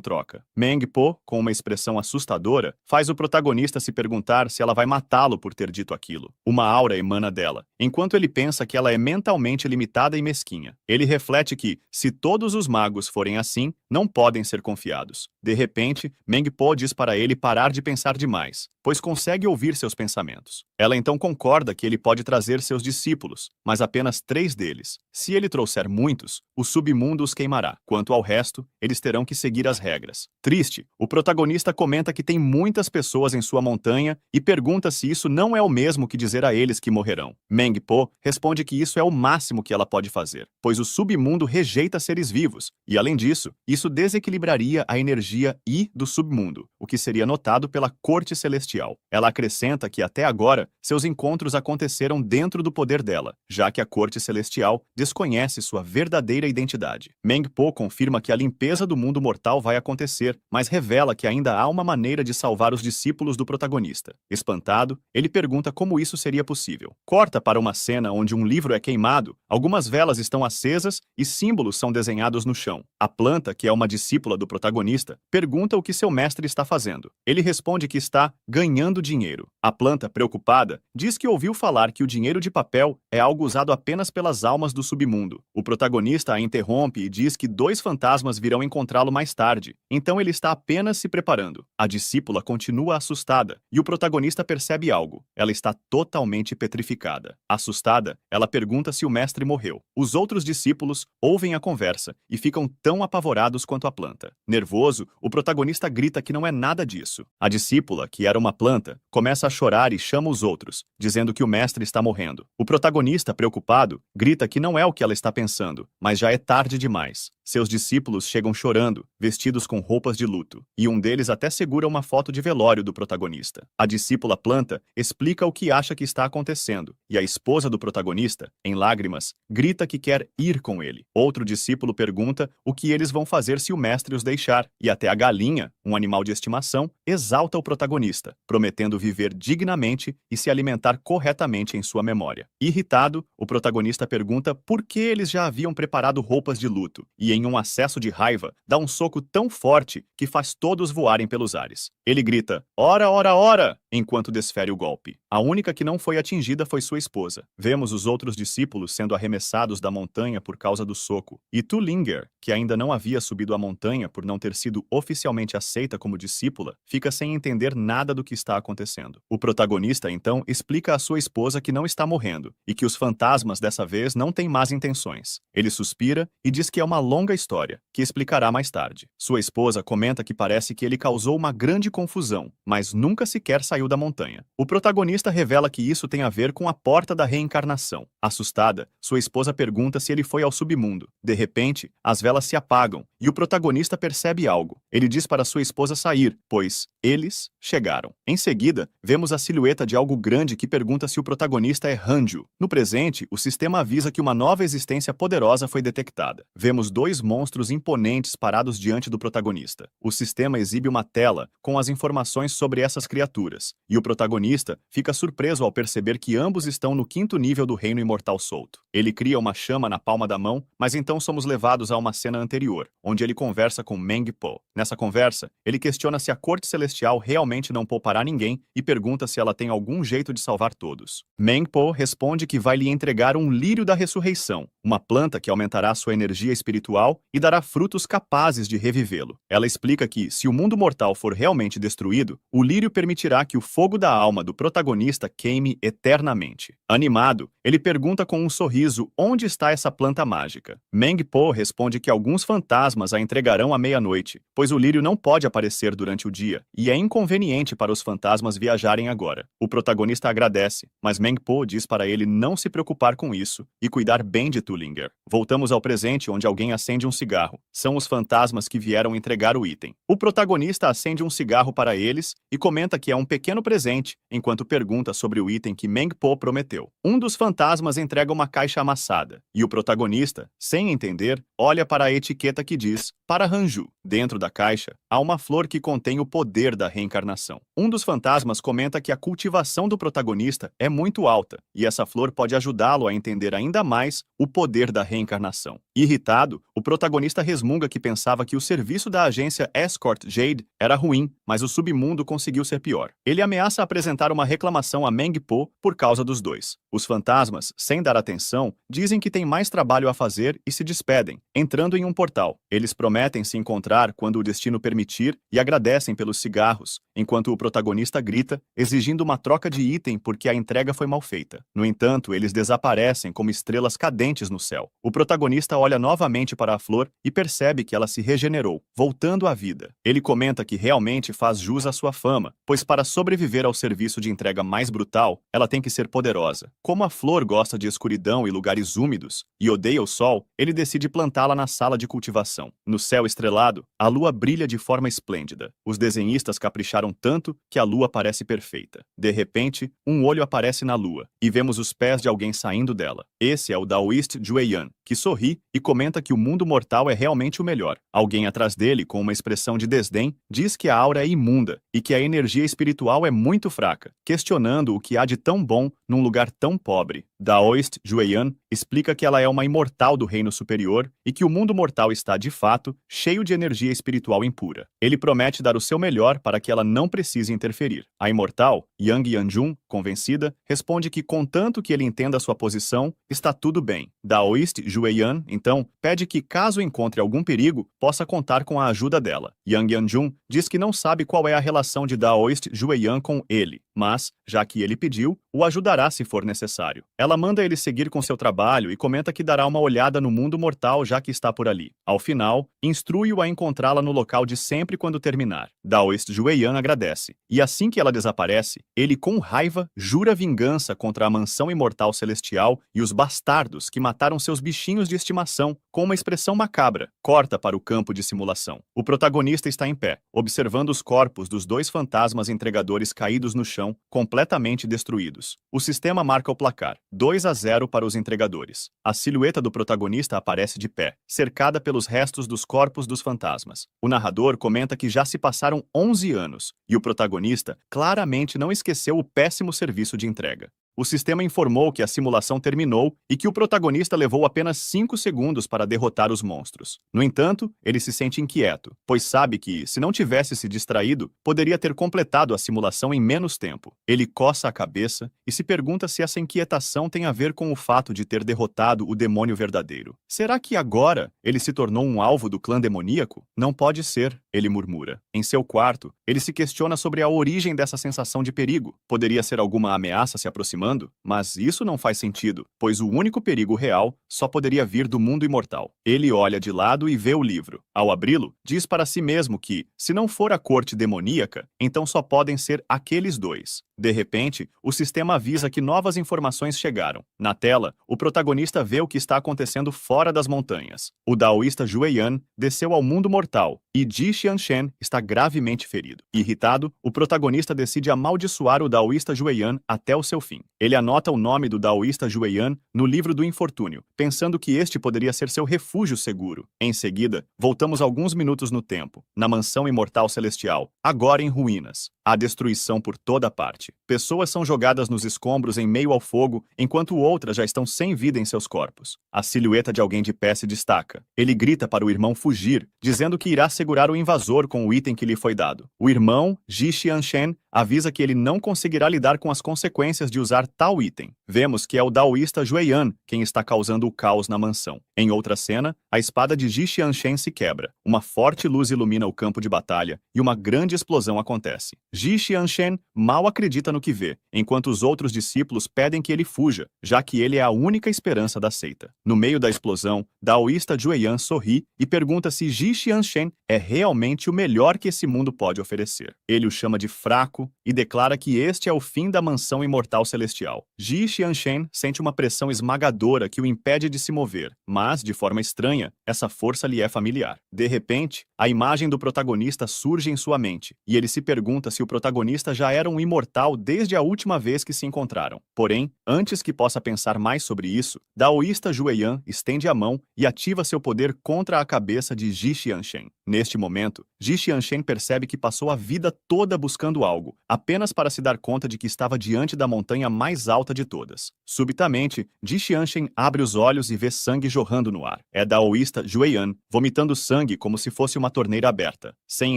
troca. Meng Po, com uma expressão assustadora, faz o protagonista se perguntar se ela vai matá-lo por ter dito aquilo. Uma aura emana dela, enquanto ele pensa que ela é mentalmente limitada e mesquinha. Ele reflete que, se todos os magos forem assim, não podem ser confiados. De repente, Meng Po diz para ele parar de pensar demais, pois consegue ouvir seus pensamentos. Ela então concorda que ele pode trazer seus discípulos, mas apenas 3 deles. Se ele trouxer muitos, o submundo os queimará. Quanto ao resto, eles terão que seguir as regras. Triste, o protagonista comenta que tem muitas pessoas em sua montanha e pergunta se isso não é o mesmo que dizer a eles que morrerão. Meng Po responde que isso é o máximo que ela pode fazer, pois o submundo rejeita seres vivos, e além disso, isso desequilibraria a energia Yi do submundo, o que seria notado pela corte celestial. Ela acrescenta que até agora, seus encontros aconteceram dentro do poder dela, já que a corte celestial desconhece sua verdadeira identidade. Meng Po confirma que a limpeza do mundo mortal vai acontecer, mas revela que ainda há uma maneira de salvar os discípulos do protagonista. Espantado, ele pergunta como isso seria possível. Corta para uma cena onde um livro é queimado, algumas velas estão acesas e símbolos são desenhados no chão. A planta, que é uma discípula do protagonista, pergunta o que seu mestre está fazendo. Ele responde que está ganhando dinheiro. A planta, preocupada, diz que ouviu falar que o dinheiro de papel é algo usado apenas pelas almas do submundo. O protagonista a interrompe e diz que 2 fantasmas virão encontrá-lo mais tarde, então ele está apenas se preparando. A discípula continua assustada e o protagonista percebe algo. Ela está totalmente petrificada. Assustada, ela pergunta se o mestre morreu. Os outros discípulos ouvem a conversa e ficam tão apavorados quanto a planta. Nervoso, o protagonista grita que não é nada disso. A discípula, que era uma planta, começa a chorar e chama os outros, dizendo que o mestre está morrendo. O protagonista, preocupado, grita que não é o que ela está pensando, mas já é tarde demais. Seus discípulos chegam chorando, vestidos com roupas de luto, e um deles até segura uma foto de velório do protagonista. A discípula planta explica o que acha que está acontecendo, e a esposa do protagonista, em lágrimas, grita que quer ir com ele. Outro discípulo pergunta o que eles vão fazer se o mestre os deixar, e até a galinha, um animal de estimação, exalta o protagonista, prometendo viver dignamente e se alimentar corretamente em sua memória. Irritado, o protagonista pergunta por que eles já haviam preparado roupas de luto, e em um acesso de raiva, dá um soco tão forte que faz todos voarem pelos ares. Ele grita, ora, ora, ora! enquanto desfere o golpe. A única que não foi atingida foi sua esposa. Vemos os outros discípulos sendo arremessados da montanha por causa do soco. E Tu Linger, que ainda não havia subido a montanha por não ter sido oficialmente aceita como discípula, fica sem entender nada do que está acontecendo. O protagonista, então, explica à sua esposa que não está morrendo e que os fantasmas dessa vez não têm más intenções. Ele suspira e diz que é uma longa história, que explicará mais tarde. Sua esposa comenta que parece que ele causou uma grande confusão, mas nunca sequer saiu da montanha. O protagonista revela que isso tem a ver com a porta da reencarnação. Assustada, sua esposa pergunta se ele foi ao submundo. De repente, as velas se apagam e o protagonista percebe algo. Ele diz para sua esposa sair, pois eles chegaram. Em seguida, vemos a silhueta de algo grande que pergunta se o protagonista é Hanju. No presente, o sistema avisa que uma nova existência poderosa foi detectada. Vemos dois monstros imponentes parados diante do protagonista. O sistema exibe uma tela com as informações sobre essas criaturas, e o protagonista fica surpreso ao perceber que ambos estão no 5º nível do Reino Imortal Solto. Ele cria uma chama na palma da mão, mas então somos levados a uma cena anterior, onde ele conversa com Meng Po. Nessa conversa, ele questiona se a Corte Celestial realmente não poupará ninguém e pergunta se ela tem algum jeito de salvar todos. Meng Po responde que vai lhe entregar um lírio da ressurreição, uma planta que aumentará sua energia espiritual e dará frutos capazes de revivê-lo. Ela explica que, se o mundo mortal for realmente destruído, o lírio permitirá que o fogo da alma do protagonista queime eternamente. Animado, ele pergunta com um sorriso onde está essa planta mágica. Meng Po responde que alguns fantasmas a entregarão à meia-noite, pois o lírio não pode aparecer durante o dia, e é inconveniente para os fantasmas viajarem agora. O protagonista agradece, mas Meng Po diz para ele não se preocupar com isso e cuidar bem de Tu Linger. Voltamos ao presente, onde alguém acende um cigarro. São os fantasmas que vieram entregar o item. O protagonista acende um cigarro para eles e comenta que é um pequeno presente, enquanto pergunta sobre o item que Meng Po prometeu. Um dos fantasmas entrega uma caixa amassada, e o protagonista, sem entender, olha para a etiqueta que diz para Hanju. Dentro da caixa, há uma flor que contém o poder da reencarnação. Um dos fantasmas comenta que a cultivação do protagonista é muito alta, e essa flor pode ajudá-lo a entender ainda mais o poder da reencarnação. Irritado, o protagonista resmunga que pensava que o serviço da agência Escort Jade era ruim, mas o submundo conseguiu ser pior. Ele ameaça apresentar uma reclamação a Meng Po por causa dos dois. Os fantasmas, sem dar atenção, dizem que tem mais trabalho a fazer e se despedem, entrando em um portal. Eles prometem se encontrar quando o destino permitir e agradecem pelos cigarros, enquanto o protagonista grita, exigindo uma troca de item porque a entrega foi mal feita. No entanto, eles desaparecem como estrelas cadentes no céu. O protagonista olha novamente para a flor e percebe que ela se regenerou, voltando à vida. Ele comenta que realmente faz jus à sua fama, pois para sobreviver ao serviço de entrega mais brutal, ela tem que ser poderosa. Como a flor gosta de escuridão e lugares úmidos, e odeia o sol, ele decide plantá-la na sala de cultivação. No céu estrelado, a lua brilha de forma esplêndida. Os desenhistas capricharam tanto que a lua parece perfeita. De repente, um olho aparece na lua, e vemos os pés de alguém saindo dela. Esse é o Daoist Jueyan, que sorri e comenta que o mundo mortal é realmente o melhor. Alguém atrás dele, com uma expressão de desdém, diz que a aura é imunda e que a energia espiritual é muito fraca, questionando o que há de tão bom num lugar tão pobre. Daoist Jueyan explica que ela é uma imortal do reino superior e que o mundo mortal está, de fato, cheio de energia espiritual impura. Ele promete dar o seu melhor para que ela não precise interferir. A imortal, Yang Yanjun, convencida, responde que, contanto que ele entenda sua posição, está tudo bem. Daoist Jueyan, então, pede que, caso encontre algum perigo, possa contar com a ajuda dela. Yang Yanjun diz que não sabe qual é a relação de Daoist Jueyan com ele, mas, já que ele pediu, o ajudará se for necessário. Ela manda ele seguir com seu trabalho e comenta que dará uma olhada no mundo mortal já que está por ali. Ao final, instrui-o a encontrá-la no local de sempre quando terminar. Daoist Jueyan agradece, e assim que ela desaparece, ele com raiva jura vingança contra a mansão imortal celestial e os bastardos que mataram seus bichinhos de estimação, com uma expressão macabra. Corta para o campo de simulação. O protagonista está em pé, observando os corpos dos dois fantasmas entregadores caídos no chão, completamente destruídos. O sistema marca o placar, 2-0 para os entregadores. A silhueta do protagonista aparece de pé, cercada pelos restos dos corpos dos fantasmas. O narrador comenta que já se passaram 11 anos, e o protagonista claramente não esqueceu o péssimo serviço de entrega. O sistema informou que a simulação terminou e que o protagonista levou apenas 5 segundos para derrotar os monstros. No entanto, ele se sente inquieto, pois sabe que, se não tivesse se distraído, poderia ter completado a simulação em menos tempo. Ele coça a cabeça e se pergunta se essa inquietação tem a ver com o fato de ter derrotado o demônio verdadeiro. Será que agora ele se tornou um alvo do clã demoníaco? Não pode ser, ele murmura. Em seu quarto, ele se questiona sobre a origem dessa sensação de perigo. Poderia ser alguma ameaça se aproximando? Mas isso não faz sentido, pois o único perigo real só poderia vir do mundo imortal. Ele olha de lado e vê o livro. Ao abri-lo, diz para si mesmo que, se não for a corte demoníaca, então só podem ser aqueles dois. De repente, o sistema avisa que novas informações chegaram. Na tela, o protagonista vê o que está acontecendo fora das montanhas. O daoísta Jueyan desceu ao mundo mortal e Ji Xianshen está gravemente ferido. Irritado, o protagonista decide amaldiçoar o daoísta Jueyan até o seu fim. Ele anota o nome do daoísta Jueyan no livro do infortúnio, pensando que este poderia ser seu refúgio seguro. Em seguida, voltamos alguns minutos no tempo, na mansão imortal celestial, agora em ruínas. Há destruição por toda parte. Pessoas são jogadas nos escombros em meio ao fogo, enquanto outras já estão sem vida em seus corpos. A silhueta de alguém de pé se destaca. Ele grita para o irmão fugir, dizendo que irá segurar o invasor com o item que lhe foi dado. O irmão, Ji Xianshen, avisa que ele não conseguirá lidar com as consequências de usar tal item. Vemos que é o daoísta Jueyan quem está causando o caos na mansão. Em outra cena, a espada de Ji Xianshen se quebra. Uma forte luz ilumina o campo de batalha e uma grande explosão acontece. Ji Xianshen mal acredita no que vê, enquanto os outros discípulos pedem que ele fuja, já que ele é a única esperança da seita. No meio da explosão, daoísta Jueyan sorri e pergunta se Ji Xianshen é realmente o melhor que esse mundo pode oferecer. Ele o chama de fraco e declara que este é o fim da mansão imortal celestial. Ji Xianshen sente uma pressão esmagadora que o impede de se mover, mas, de forma estranha, essa força lhe é familiar. De repente, a imagem do protagonista surge em sua mente, e ele se pergunta se o protagonista já era um imortal desde a última vez que se encontraram. Porém, antes que possa pensar mais sobre isso, daoísta Jueyan estende a mão e ativa seu poder contra a cabeça de Ji Xianshen. Neste momento, Ji Xianshen percebe que passou a vida toda buscando algo, apenas para se dar conta de que estava diante da montanha mais alta de todas. Subitamente, Ji Xianshen abre os olhos e vê sangue jorrando no ar. É daoísta Jueyan, vomitando sangue como se fosse uma torneira aberta. Sem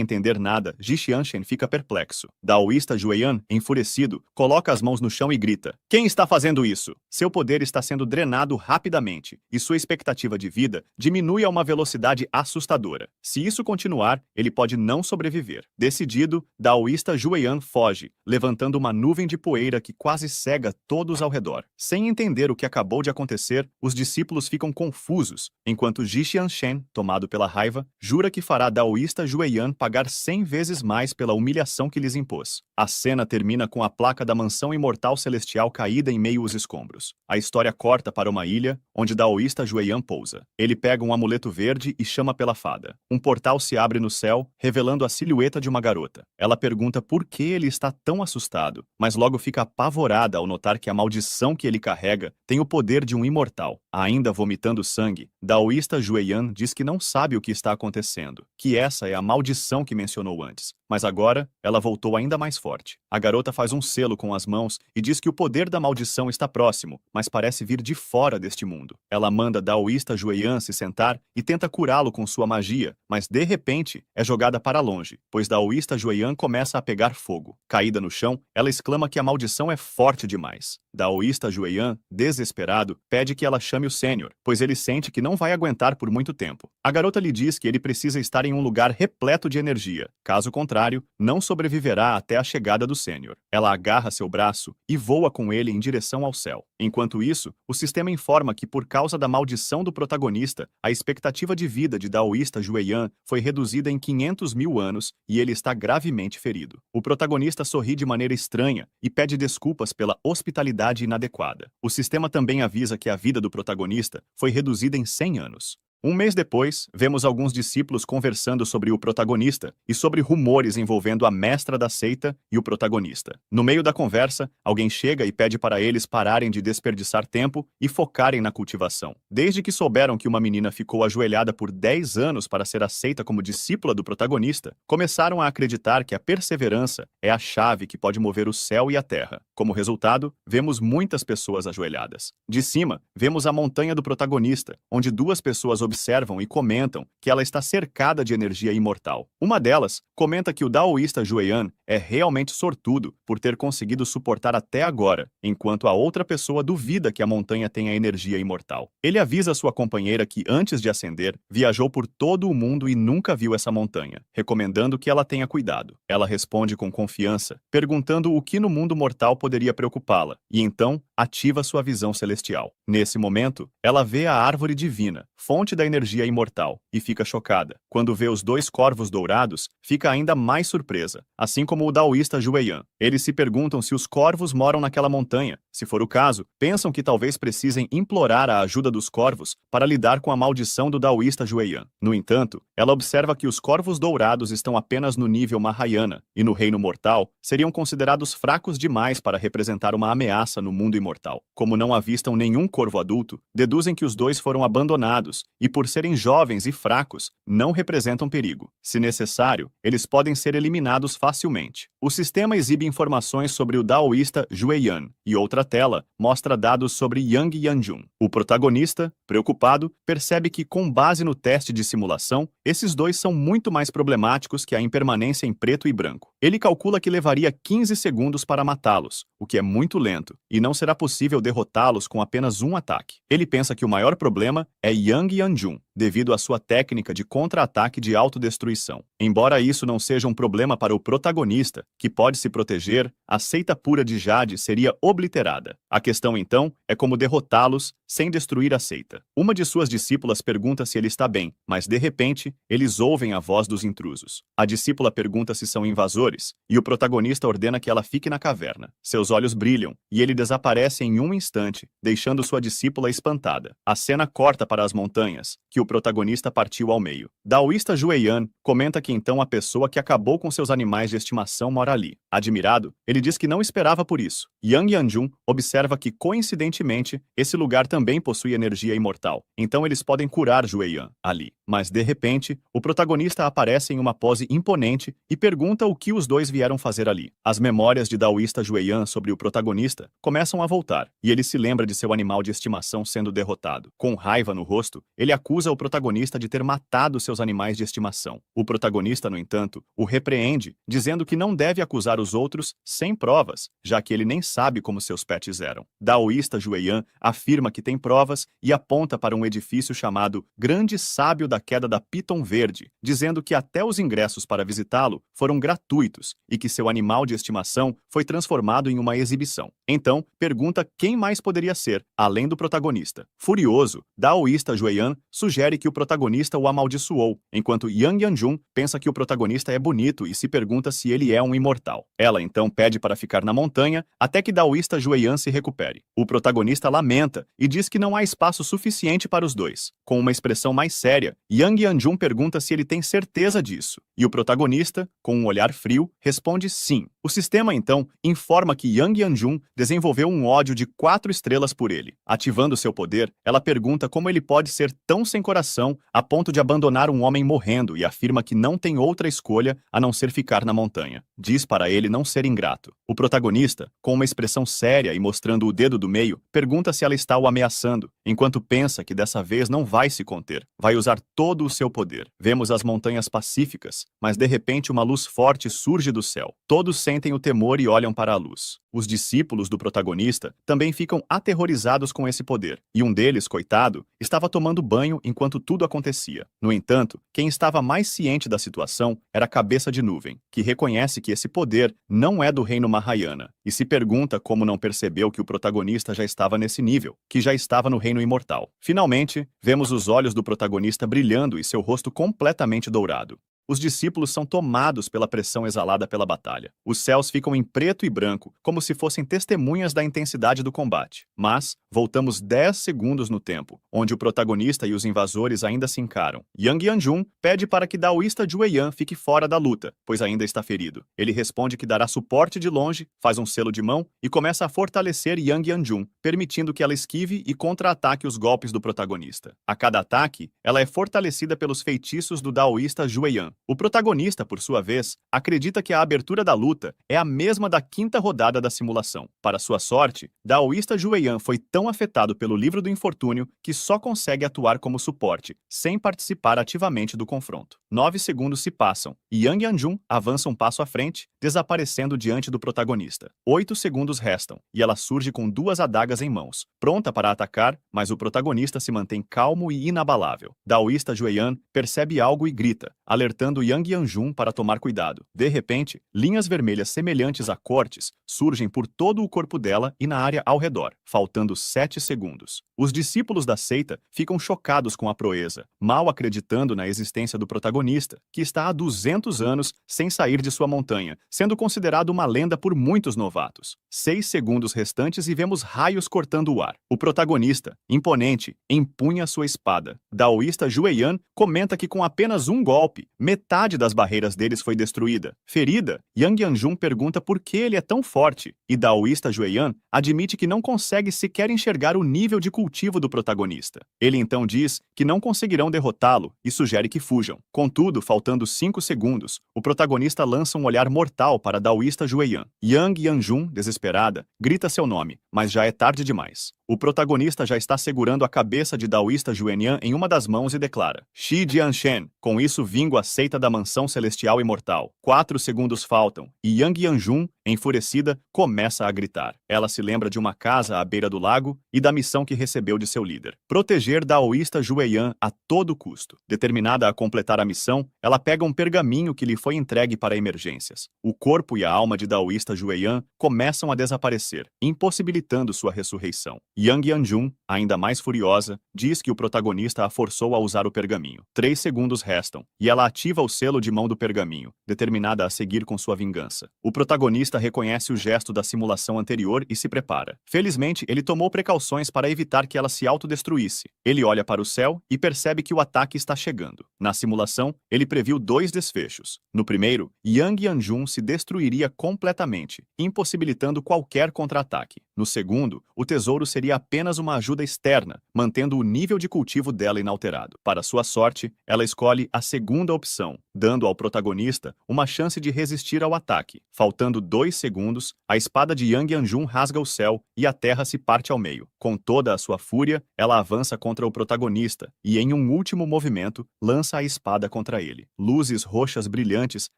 entender nada, Ji Xianshen fica perplexo. Daoísta Jueyan, enfurecido, coloca as mãos no chão e grita: "Quem está fazendo isso?" Seu poder está sendo drenado rapidamente, e sua expectativa de vida diminui a uma velocidade assustadora. Se isso continuar, ele pode não sobreviver. Decidido, daoísta Jueyan foge, levantando uma nuvem de poeira que quase cega todos ao redor. Sem entender o que acabou de acontecer, os discípulos ficam confusos, enquanto Ji Xianshen, tomado pela raiva, jura que fará daoísta Jueyan pagar 100 vezes mais pela humilhação que lhes impôs. A cena termina com a placa da mansão imortal celestial caída em meio aos escombros. A história corta para uma ilha, onde daoísta Jueyan pousa. Ele pega um amuleto verde e chama pela fada. Um portal se abre no céu, revelando a silhueta de uma garota. Ela pergunta por que ele está tão assustado, mas logo fica apavorada ao notar que a maldição que ele carrega tem o poder de um imortal. Ainda vomitando sangue, daoísta Jueyan diz que não sabe o que está acontecendo, que essa é a maldição que mencionou antes. Mas agora, ela voltou ainda mais forte. A garota faz um selo com as mãos e diz que o poder da maldição está próximo, mas parece vir de fora deste mundo. Ela manda daoísta Jueyan se sentar e tenta curá-lo com sua magia, mas de repente é jogada para longe, pois daoísta Jueyan começa a pegar fogo. Caída no chão, ela exclama que a maldição é forte demais. Daoísta Jueyan, desesperado, pede que ela chame o Sênior, pois ele sente que não vai aguentar por muito tempo. A garota lhe diz que ele precisa estar em um lugar repleto de energia. Caso contrário, não sobreviverá até a chegada do Sênior. Ela agarra seu braço e voa com ele em direção ao céu. Enquanto isso, o sistema informa que, por causa da maldição do protagonista, a expectativa de vida de daoísta Jueyan foi reduzida em 500 mil anos e ele está gravemente ferido. O protagonista sorri de maneira estranha e pede desculpas pela hospitalidade inadequada. O sistema também avisa que a vida do protagonista foi reduzida em 100 anos. Um mês depois, vemos alguns discípulos conversando sobre o protagonista e sobre rumores envolvendo a mestra da seita e o protagonista. No meio da conversa, alguém chega e pede para eles pararem de desperdiçar tempo e focarem na cultivação. Desde que souberam que uma menina ficou ajoelhada por 10 anos para ser aceita como discípula do protagonista, começaram a acreditar que a perseverança é a chave que pode mover o céu e a terra. Como resultado, vemos muitas pessoas ajoelhadas. De cima, vemos a montanha do protagonista, onde duas pessoas observam e comentam que ela está cercada de energia imortal. Uma delas comenta que o daoísta Jueyan é realmente sortudo por ter conseguido suportar até agora, enquanto a outra pessoa duvida que a montanha tenha energia imortal. Ele avisa sua companheira que, antes de ascender, viajou por todo o mundo e nunca viu essa montanha, recomendando que ela tenha cuidado. Ela responde com confiança, perguntando o que no mundo mortal poderia preocupá-la, e então ativa sua visão celestial. Nesse momento, ela vê a árvore divina, fonte da energia imortal, e fica chocada. Quando vê os dois corvos dourados, fica ainda mais surpresa, assim como o daoísta Jueyan. Eles se perguntam se os corvos moram naquela montanha. Se for o caso, pensam que talvez precisem implorar a ajuda dos corvos para lidar com a maldição do daoísta Jueyan. No entanto, ela observa que os corvos dourados estão apenas no nível Mahayana, e no reino mortal, seriam considerados fracos demais para representar uma ameaça no mundo imortal. Como não avistam nenhum corvo adulto, deduzem que os dois foram abandonados, e por serem jovens e fracos, não representam perigo. Se necessário, eles podem ser eliminados facilmente. O sistema exibe informações sobre o daoísta Jueyan, e outra tela mostra dados sobre Yang Yanjun. O protagonista, preocupado, percebe que, com base no teste de simulação, esses dois são muito mais problemáticos que a impermanência em preto e branco. Ele calcula que levaria 15 segundos para matá-los, o que é muito lento, e não será possível derrotá-los com apenas um ataque. Ele pensa que o maior problema é Yang Yanjun, devido à sua técnica de contra-ataque de autodestruição. Embora isso não seja um problema para o protagonista, que pode se proteger, a seita pura de Jade seria obliterada. A questão, então, é como derrotá-los sem destruir a seita. Uma de suas discípulas pergunta se ele está bem, mas, de repente, eles ouvem a voz dos intrusos. A discípula pergunta se são invasores, e o protagonista ordena que ela fique na caverna. Seus olhos brilham, e ele desaparece em um instante, deixando sua discípula espantada. A cena corta para as montanhas, que o protagonista partiu ao meio. Daoísta Jueyan comenta que então a pessoa que acabou com seus animais de estimação mora ali. Admirado, ele diz que não esperava por isso. Yang Yanjun observa que, coincidentemente, esse lugar também possui energia imortal, então eles podem curar Jueyan ali. Mas, de repente, o protagonista aparece em uma pose imponente e pergunta o que os dois vieram fazer ali. As memórias de daoísta Jueyan sobre o protagonista começam a voltar, e ele se lembra de seu animal de estimação sendo derrotado. Com raiva no rosto, ele acusa o protagonista de ter matado seus animais de estimação. O protagonista, no entanto, o repreende, dizendo que não deve acusar os outros sem provas, já que ele nem sabe como seus pets eram. Daoísta Jueyan afirma que tem provas e aponta para um edifício chamado Grande Sábio da Queda da Piton Verde, dizendo que até os ingressos para visitá-lo foram gratuitos e que seu animal de estimação foi transformado em uma exibição. Então, pergunta quem mais poderia ser, além do protagonista. Furioso, daoísta Jueyan sugere que o protagonista o amaldiçoou, enquanto Yang Yanjun pensa que o protagonista é bonito e se pergunta se ele é um imortal. Ela então pede para ficar na montanha até que daoísta Jueyan se recupere. O protagonista lamenta e diz que não há espaço suficiente para os dois. Com uma expressão mais séria, Yang Yanjun pergunta se ele tem certeza disso, e o protagonista, com um olhar frio, responde sim. O sistema então informa que Yang Yanjun desenvolveu um ódio de 4 estrelas por ele. Ativando seu poder, ela pergunta como ele pode ser tão sem coração a ponto de abandonar um homem morrendo e afirma que não tem outra escolha a não ser ficar na montanha. Diz para ele não ser ingrato. O protagonista, com uma expressão séria e mostrando o dedo do meio, pergunta se ela está o ameaçando, enquanto pensa que dessa vez não vai se conter. Vai usar todo o seu poder. Vemos as montanhas pacíficas, mas de repente uma luz forte surge do céu. Todos sentem o temor e olham para a luz. Os discípulos do protagonista também ficam aterrorizados com esse poder, e um deles, coitado, estava tomando banho enquanto tudo acontecia. No entanto, quem estava mais ciente da situação era a cabeça de nuvem, que reconhece que esse poder não é do reino Mahayana, e se pergunta como não percebeu que o protagonista já estava nesse nível, que já estava no reino imortal. Finalmente, vemos os olhos do protagonista brilhando e seu rosto completamente dourado. os discípulos são tomados pela pressão exalada pela batalha. Os céus ficam em preto e branco, como se fossem testemunhas da intensidade do combate. Mas, voltamos 10 segundos no tempo, onde o protagonista e os invasores ainda se encaram. Yang Yanjun pede para que Daoísta Jueyan fique fora da luta, pois ainda está ferido. Ele responde que dará suporte de longe, faz um selo de mão e começa a fortalecer Yang Yanjun, permitindo que ela esquive e contra-ataque os golpes do protagonista. A cada ataque, ela é fortalecida pelos feitiços do Daoísta Jueyan. O protagonista, por sua vez, acredita que a abertura da luta é a mesma da quinta rodada da simulação. Para sua sorte, Daoísta Jueyan foi tão afetado pelo livro do infortúnio que só consegue atuar como suporte, sem participar ativamente do confronto. 9 segundos se passam e Yang Yanjun avança um passo à frente, desaparecendo diante do protagonista. 8 segundos restam e ela surge com 2 adagas em mãos, pronta para atacar, mas o protagonista se mantém calmo e inabalável. Daoísta Jueyan percebe algo e grita, alertando Yang Yanjun para tomar cuidado. De repente, linhas vermelhas semelhantes a cortes surgem por todo o corpo dela e na área ao redor, faltando 7 segundos. Os discípulos da seita ficam chocados com a proeza, mal acreditando na existência do protagonista, que está há 200 anos sem sair de sua montanha, sendo considerado uma lenda por muitos novatos. 6 segundos restantes e vemos raios cortando o ar. O protagonista, imponente, empunha sua espada. Daoísta Jueyan comenta que com apenas um golpe, metade das barreiras deles foi destruída. Ferida, Yang Yanjun pergunta por que ele é tão forte, e Daoísta Jueyan admite que não consegue sequer enxergar o nível de cultivo do protagonista. Ele então diz que não conseguirão derrotá-lo e sugere que fujam. Contudo, faltando 5 segundos, o protagonista lança um olhar mortal para Daoísta Jueyan. Yang Yanjun, desesperada, grita seu nome, mas já é tarde demais. O protagonista já está segurando a cabeça de Daoísta Jueyan em uma das mãos e declara: Shi Jianshen, com isso vingo a seita da mansão celestial imortal. 4 segundos faltam, e Yang Yanjun, enfurecida, começa a gritar. Ela se lembra de uma casa à beira do lago e da missão que recebeu de seu líder: proteger Daoísta Jueyan a todo custo. Determinada a completar a missão, ela pega um pergaminho que lhe foi entregue para emergências. O corpo e a alma de Daoísta Jueyan começam a desaparecer, impossibilitando sua ressurreição. Yang Yanjun, ainda mais furiosa, diz que o protagonista a forçou a usar o pergaminho. 3 segundos restam, e ela ativa o selo de mão do pergaminho, determinada a seguir com sua vingança. O protagonista reconhece o gesto da simulação anterior e se prepara. Felizmente, ele tomou precauções para evitar que ela se autodestruísse. Ele olha para o céu e percebe que o ataque está chegando. Na simulação, ele previu 2 desfechos. No primeiro, Yang Yanjun se destruiria completamente, impossibilitando qualquer contra-ataque. No segundo, o tesouro seria apenas uma ajuda externa, mantendo o nível de cultivo dela inalterado. Para sua sorte, ela escolhe a segunda opção, dando ao protagonista uma chance de resistir ao ataque. Faltando 2 segundos, a espada de Yang Yanjun rasga o céu e a terra se parte ao meio. Com toda a sua fúria, ela avança contra o protagonista e, em um último movimento, lança a espada contra ele. Luzes roxas brilhantes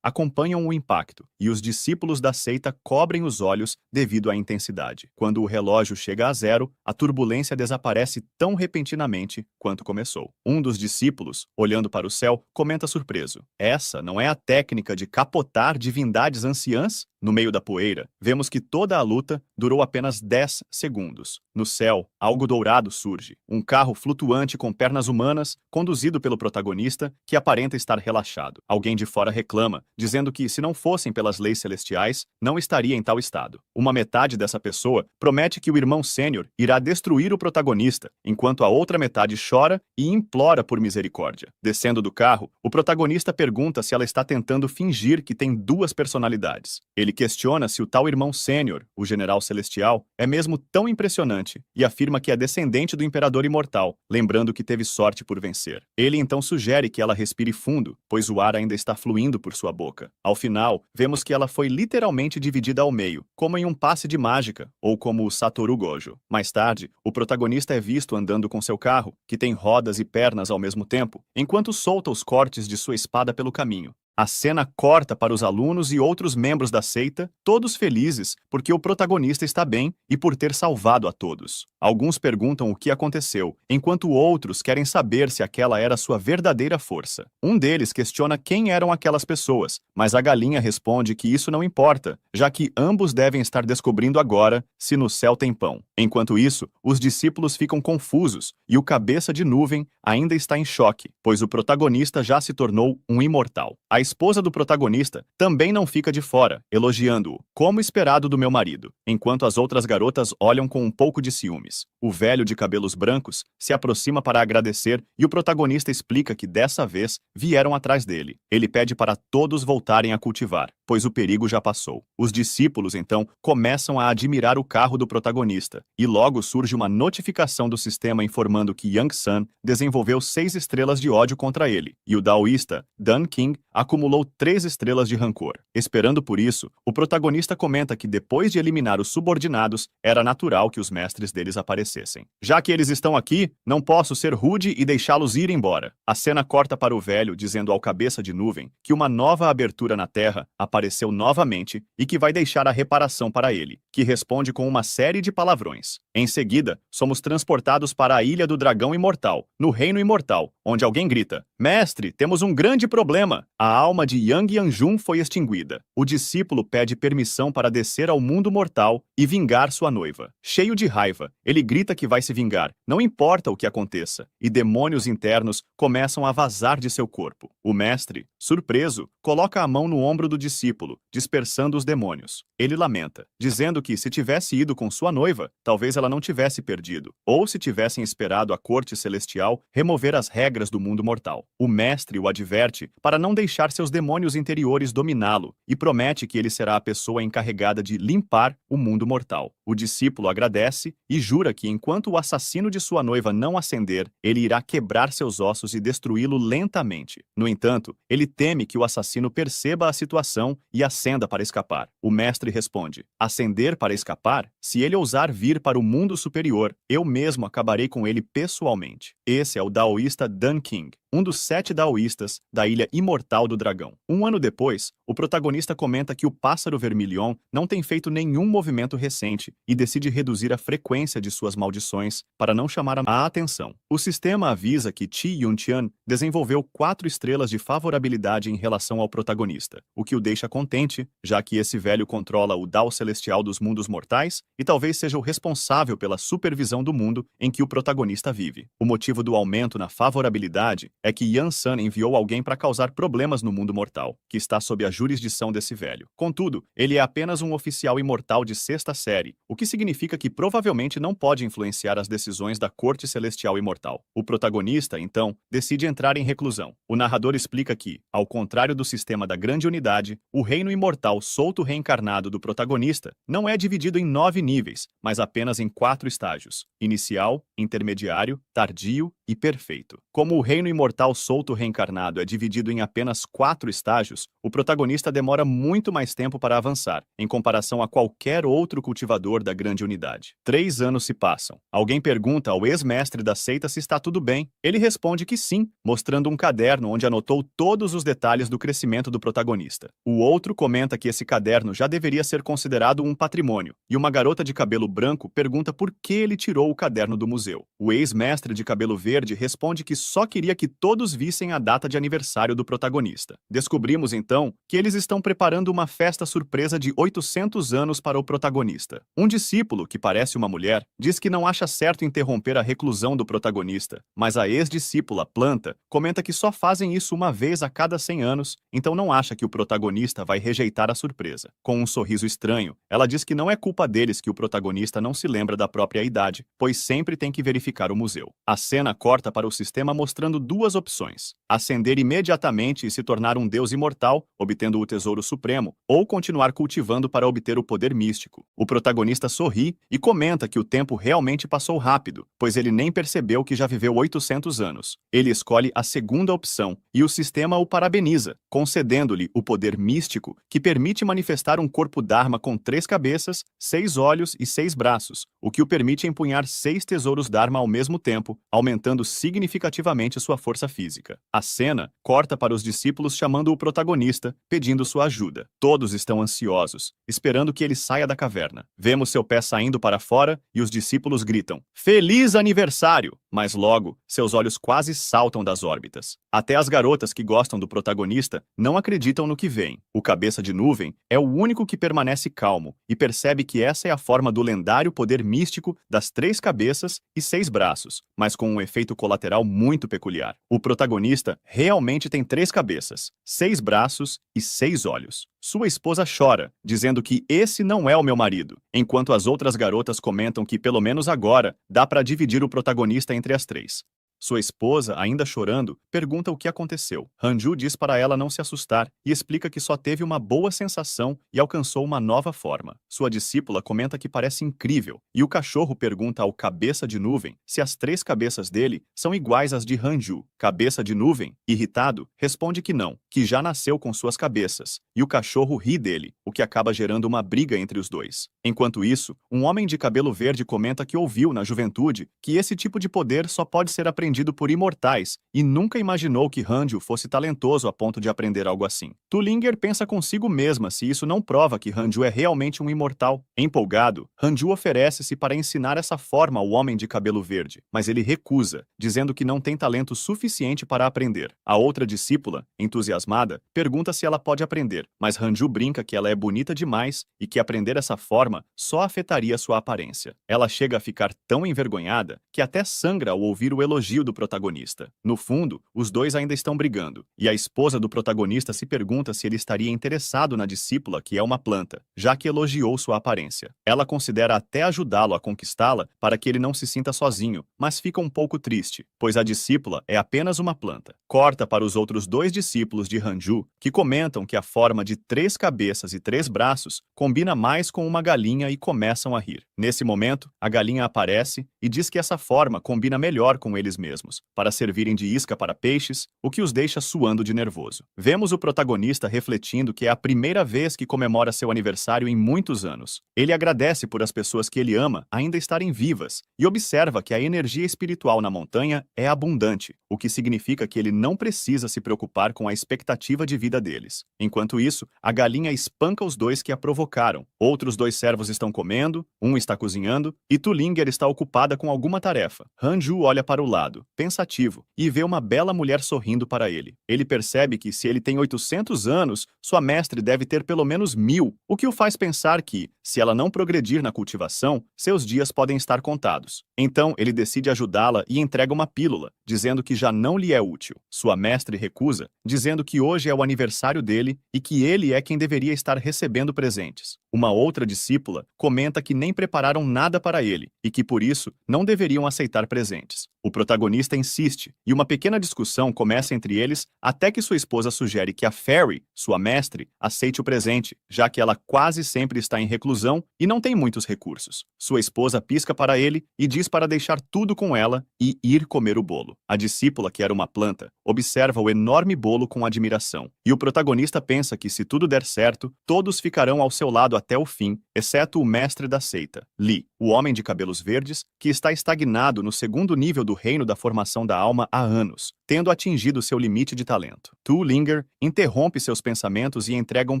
acompanham o impacto, e os discípulos da seita cobrem os olhos devido à intensidade. Quando o relógio chega a 0, a turbulência desaparece tão repentinamente quanto começou. Um dos discípulos, olhando para o céu, comenta surpreso: essa não é a técnica de capotar divindades anciãs? No meio da poeira, vemos que toda a luta durou apenas 10 segundos. No céu, algo dourado surge. Um carro flutuante com pernas humanas, conduzido pelo protagonista, que aparenta estar relaxado. Alguém de fora reclama, dizendo que, se não fossem pelas leis celestiais, não estaria em tal estado. Uma metade dessa pessoa promete que o irmão sênior irá destruir o protagonista, enquanto a outra metade chora e implora por misericórdia. Descendo do carro, o protagonista pergunta se ela está tentando fingir que tem 2 personalidades. Ele questiona se o tal irmão sênior, o general celestial, é mesmo tão impressionante e afirma que é descendente do imperador imortal, lembrando que teve sorte por vencer. Ele então sugere que ela respire fundo, pois o ar ainda está fluindo por sua boca. Ao final, vemos que ela foi literalmente dividida ao meio, como em um passe de mágica, ou como o Satoru Gojo. Mais tarde, o protagonista é visto andando com seu carro, que tem rodas e pernas ao mesmo tempo, enquanto solta os cortes de sua espada pelo caminho. A cena corta para os alunos e outros membros da seita, todos felizes porque o protagonista está bem e por ter salvado a todos. Alguns perguntam o que aconteceu, enquanto outros querem saber se aquela era sua verdadeira força. Um deles questiona quem eram aquelas pessoas, mas a galinha responde que isso não importa, já que ambos devem estar descobrindo agora se no céu tem pão. Enquanto isso, os discípulos ficam confusos e o cabeça de nuvem ainda está em choque, pois o protagonista já se tornou um imortal. A esposa do protagonista também não fica de fora, elogiando-o, como esperado do meu marido, enquanto as outras garotas olham com um pouco de ciúmes. O velho de cabelos brancos se aproxima para agradecer e o protagonista explica que dessa vez vieram atrás dele. Ele pede para todos voltarem a cultivar, pois o perigo já passou. Os discípulos, então, começam a admirar o carro do protagonista, e logo surge uma notificação do sistema informando que Yang San desenvolveu 6 estrelas de ódio contra ele, e o daoísta Dan King acumulou 3 estrelas de rancor. Esperando por isso, o protagonista comenta que depois de eliminar os subordinados, era natural que os mestres deles aparecessem. Já que eles estão aqui, não posso ser rude e deixá-los ir embora. A cena corta para o velho dizendo ao cabeça de nuvem que uma nova abertura na Terra apareceu novamente e que vai deixar a reparação para ele, que responde com uma série de palavrões. Em seguida, somos transportados para a Ilha do Dragão Imortal, no Reino Imortal, onde alguém grita: "Mestre, temos um grande problema! A alma de Yang Yanjun foi extinguida." O discípulo pede permissão para descer ao mundo mortal e vingar sua noiva. Cheio de raiva, ele grita que vai se vingar, não importa o que aconteça, e demônios internos começam a vazar de seu corpo. O mestre, surpreso, coloca a mão no ombro do discípulo, dispersando os demônios. Ele lamenta, dizendo que se tivesse ido com sua noiva, talvez ela não tivesse perdido, ou se tivessem esperado a corte celestial remover as regras do mundo mortal. O mestre o adverte para não deixar seus demônios interiores dominá-lo e promete que ele será a pessoa encarregada de limpar o mundo mortal. O discípulo agradece e jura que enquanto o assassino de sua noiva não ascender, ele irá quebrar seus ossos e destruí-lo lentamente. No entanto, ele teme que o assassino perceba a situação e ascenda para escapar. O mestre responde: "Ascender para escapar? Se ele ousar vir para o mundo superior, eu mesmo acabarei com ele pessoalmente." Esse é o daoísta Dan King, um dos 7 daoístas da Ilha Imortal do Dragão. Um ano depois, o protagonista comenta que o pássaro vermilion não tem feito nenhum movimento recente e decide reduzir a frequência de suas maldições para não chamar a atenção. O sistema avisa que Chi Yuntian desenvolveu 4 estrelas de favorabilidade em relação ao protagonista, o que o deixa contente, já que esse velho controla o Dao Celestial dos mundos mortais e talvez seja o responsável pela supervisão do mundo em que o protagonista vive. O motivo do aumento na favorabilidade é que Yan San enviou alguém para causar problemas no mundo mortal, que está sob a jurisdição desse velho. Contudo, ele é apenas um oficial imortal de 6ª série, o que significa que provavelmente não pode influenciar as decisões da Corte Celestial Imortal. O protagonista, então, decide entrar em reclusão. O narrador explica que, ao contrário do sistema da Grande Unidade, o reino imortal solto reencarnado do protagonista não é dividido em 9 níveis, mas apenas em 4 estágios: inicial, intermediário, tardio e perfeito. Como o reino imortal solto reencarnado é dividido em apenas 4 estágios, o protagonista demora muito mais tempo para avançar, em comparação a qualquer outro cultivador da Grande Unidade. 3 anos se passam. Alguém pergunta ao ex-mestre da seita se está tudo bem. Ele responde que sim, mostrando um caderno onde anotou todos os detalhes do crescimento do protagonista. O outro comenta que esse caderno já deveria ser considerado um patrimônio, e uma garota de cabelo branco pergunta por que ele tirou o caderno do museu. O ex-mestre de cabelo verde responde que só queria que todos vissem a data de aniversário do protagonista. Descobrimos então que eles estão preparando uma festa surpresa de 800 anos para o protagonista. Um discípulo, que parece uma mulher, diz que não acha certo interromper a reclusão do protagonista, mas a ex-discípula Planta comenta que só fazem isso uma vez a cada 100 anos, então não acha que o protagonista vai rejeitar a surpresa. Com um sorriso estranho, ela diz que não é culpa deles que o protagonista não se lembra da própria idade, pois sempre tem que verificar o museu. A cena corta para o sistema mostrando 2 opções: ascender imediatamente e se tornar um deus imortal, obtendo o tesouro supremo, ou continuar cultivando para obter o poder místico. O protagonista sorri e comenta que o tempo realmente passou rápido, pois ele nem percebeu que já viveu 800 anos. Ele escolhe a segunda opção e o sistema o parabeniza, concedendo-lhe o poder místico que permite manifestar um corpo Dharma com 3 cabeças, 6 olhos e 6 braços, o que o permite empunhar 6 tesouros discípulos Dharma ao mesmo tempo, aumentando significativamente sua força física. A cena corta para os discípulos chamando o protagonista, pedindo sua ajuda. Todos estão ansiosos, esperando que ele saia da caverna. Vemos seu pé saindo para fora e os discípulos gritam: "Feliz aniversário!" Mas logo, seus olhos quase saltam das órbitas. Até as garotas que gostam do protagonista não acreditam no que veem. O cabeça de nuvem é o único que permanece calmo e percebe que essa é a forma do lendário poder místico das 3 cabeças e 6 braços, mas com um efeito colateral muito peculiar. O protagonista realmente tem 3 cabeças, 6 braços e 6 olhos. Sua esposa chora, dizendo que esse não é o meu marido, enquanto as outras garotas comentam que pelo menos agora dá para dividir o protagonista entre as 3. Sua esposa, ainda chorando, pergunta o que aconteceu. Hanju diz para ela não se assustar e explica que só teve uma boa sensação e alcançou uma nova forma. Sua discípula comenta que parece incrível, e o cachorro pergunta ao cabeça de nuvem se as 3 cabeças dele são iguais às de Hanju. Cabeça de nuvem, irritado, responde que não, que já nasceu com suas cabeças, e o cachorro ri dele, o que acaba gerando uma briga entre os dois. Enquanto isso, um homem de cabelo verde comenta que ouviu na juventude que esse tipo de poder só pode ser aprendido por imortais e nunca imaginou que Hanju fosse talentoso a ponto de aprender algo assim. Tullinger pensa consigo mesma se isso não prova que Hanju é realmente um imortal. Empolgado, Hanju oferece-se para ensinar essa forma ao homem de cabelo verde, mas ele recusa, dizendo que não tem talento suficiente para aprender. A outra discípula, entusiasmada, pergunta se ela pode aprender, mas Hanju brinca que ela é bonita demais e que aprender essa forma só afetaria sua aparência. Ela chega a ficar tão envergonhada que até sangra ao ouvir o elogio do protagonista. No fundo, os dois ainda estão brigando, e a esposa do protagonista se pergunta se ele estaria interessado na discípula, que é uma planta, já que elogiou sua aparência. Ela considera até ajudá-lo a conquistá-la para que ele não se sinta sozinho, mas fica um pouco triste, pois a discípula é apenas uma planta. Corta para os outros 2 discípulos de Hanju, que comentam que a forma de 3 cabeças e 3 braços combina mais com uma galinha e começam a rir. Nesse momento, a galinha aparece e diz que essa forma combina melhor com eles mesmos, para servirem de isca para peixes, o que os deixa suando de nervoso. Vemos o protagonista refletindo que é a primeira vez que comemora seu aniversário em muitos anos. Ele agradece por as pessoas que ele ama ainda estarem vivas e observa que a energia espiritual na montanha é abundante, o que significa que ele não precisa se preocupar com a expectativa de vida deles. Enquanto isso, a galinha espanca os 2 que a provocaram. Outros 2 servos estão comendo, um está cozinhando e Tullinger está ocupada com alguma tarefa. Hanju olha para o lado, pensativo, e vê uma bela mulher sorrindo para ele. Ele percebe que se ele tem 800 anos, sua mestre deve ter pelo menos 1000, o que o faz pensar que, se ela não progredir na cultivação, seus dias podem estar contados. Então, ele decide ajudá-la e entrega uma pílula, dizendo que já não lhe é útil. Sua mestre recusa, dizendo que hoje é o aniversário dele e que ele é quem deveria estar recebendo presentes. Uma outra discípula comenta que nem prepararam nada para ele e que, por isso, não deveriam aceitar presentes. O protagonista insiste, e uma pequena discussão começa entre eles até que sua esposa sugere que a Fairy, sua mestre, aceite o presente, já que ela quase sempre está em reclusão e não tem muitos recursos. Sua esposa pisca para ele e diz para deixar tudo com ela e ir comer o bolo. A discípula, que era uma planta, observa o enorme bolo com admiração, e o protagonista pensa que se tudo der certo, todos ficarão ao seu lado até o fim, exceto o mestre da seita, Lee, o homem de cabelos verdes, que está estagnado no 2º nível do reino da formação da alma há anos, tendo atingido seu limite de talento. Tullinger interrompe seus pensamentos e entrega um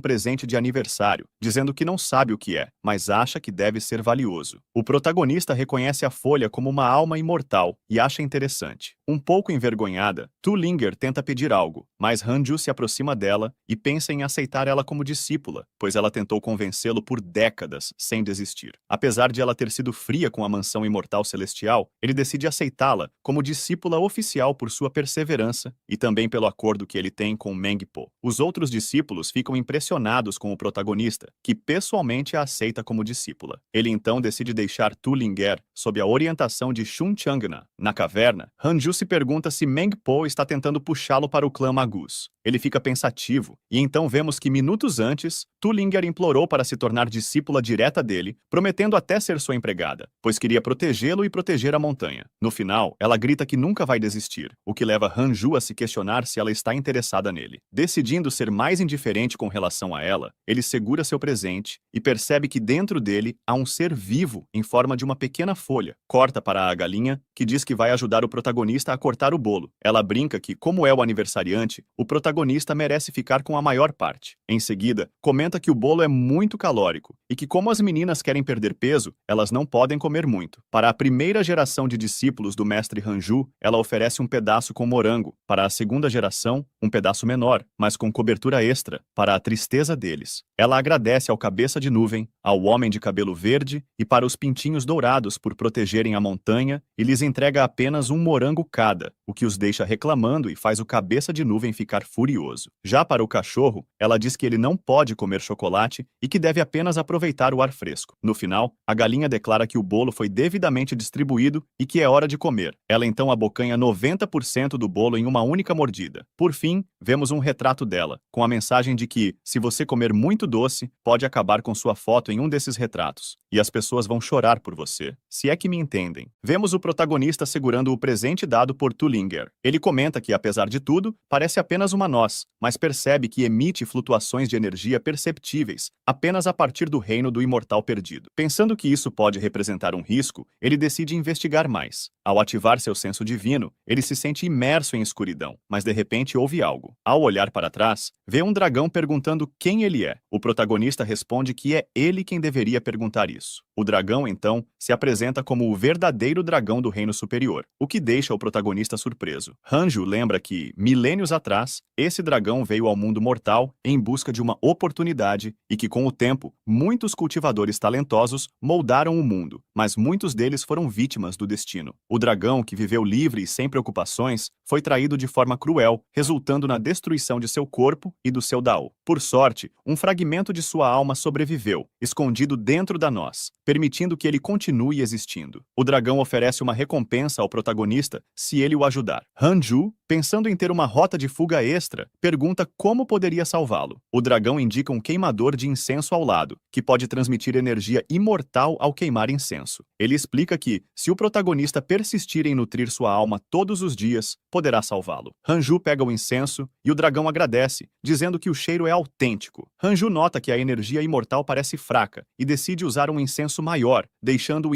presente de aniversário, dizendo que não sabe o que é, mas acha que deve ser valioso. O protagonista reconhece a folha como uma alma imortal e acha interessante. Um pouco envergonhada, Tullinger tenta pedir algo, mas Hanju se aproxima dela e pensa em aceitar ela como discípula, pois ela tentou convencê-lo por décadas sem desistir. Apesar de ela ter sido fria com a mansão imortal celestial, ele decide aceitá-la como discípula oficial por sua perseverança e também pelo acordo que ele tem com Mengpo. Os outros discípulos ficam impressionados com o protagonista, que pessoalmente a aceita como discípula. Ele então decide deixar Tullinger sob a orientação de Shun Changna. Na caverna, Hanju se pergunta se Mengpo está tentando puxá-lo para o clã Magus. Ele fica pensativo, e então vemos que minutos antes, Tullinger implorou para se tornar discípula direta dele, prometendo até ser sua empregada, pois queria protegê-lo e proteger a montanha. No final, ela grita que nunca vai desistir, o que leva Hanju a se questionar se ela está interessada nele. Decidindo ser mais indiferente com relação a ela, ele segura seu presente e percebe que dentro dele há um ser vivo em forma de uma pequena folha. Corta para a galinha, que diz que vai ajudar o protagonista a cortar o bolo. Ela brinca que, como é o aniversariante, o protagonista merece ficar com a maior parte. Em seguida, comenta que o bolo é muito calórico e que, como as meninas querem perder peso, elas não podem comer muito. Para a primeira geração de discípulos do mestre Hanju, ela oferece um pedaço com morango. Para a segunda geração, um pedaço menor, mas com cobertura extra, para a tristeza deles. Ela agradece ao cabeça de nuvem, ao homem de cabelo verde e para os pintinhos dourados por protegerem a montanha e lhes entrega apenas um morango cada, o que os deixa reclamando e faz o cabeça de nuvem ficar furioso. Já para o cachorro, ela diz que ele não pode comer chocolate e que deve apenas aproveitar o ar fresco. No final, a galinha declara que o bolo foi devidamente distribuído e que é hora de comer. Ela então abocanha 90% do bolo em uma única mordida. Por fim, vemos um retrato dela, com a mensagem de que, se você comer muito doce, pode acabar com sua foto em um desses retratos, e as pessoas vão chorar por você. Se é que me entendem. Vemos o protagonista segurando o presente dado por Tullinger. Ele comenta que, apesar de tudo, parece apenas uma noz, mas percebe que emite flutuações de energia perceptíveis, apenas a partir do reino do imortal perdido. Pensando que isso pode representar um risco, ele decide investigar mais. Ao ativar seu senso divino, ele se sente imerso em escuridão, mas de repente ouve algo. Ao olhar para trás, vê um dragão perguntando quem ele é. O protagonista responde que é ele quem deveria perguntar isso. O dragão, então, se apresenta como o verdadeiro dragão do reino superior, o que deixa o protagonista surpreso. Hanju lembra que, milênios atrás, esse dragão veio ao mundo mortal em busca de uma oportunidade e que, com o tempo, muitos cultivadores talentosos moldaram o mundo, mas muitos deles foram vítimas do destino. O dragão, que viveu livre e sem preocupações, foi traído de forma cruel, resultando na destruição de seu corpo e do seu Dao. Por sorte, um fragmento de sua alma sobreviveu, escondido dentro da noz, permitindo que ele continue existindo. O dragão oferece uma recompensa ao protagonista se ele o ajudar. Hanju, pensando em ter uma rota de fuga extra, pergunta como poderia salvá-lo. O dragão indica um queimador de incenso ao lado, que pode transmitir energia imortal ao queimar incenso. Ele explica que, se o protagonista persistir em nutrir sua alma todos os dias, poderá salvá-lo. Hanju pega o incenso e o dragão agradece, dizendo que o cheiro é autêntico. Hanju nota que a energia imortal parece fraca e decide usar um incenso maior, deixando-o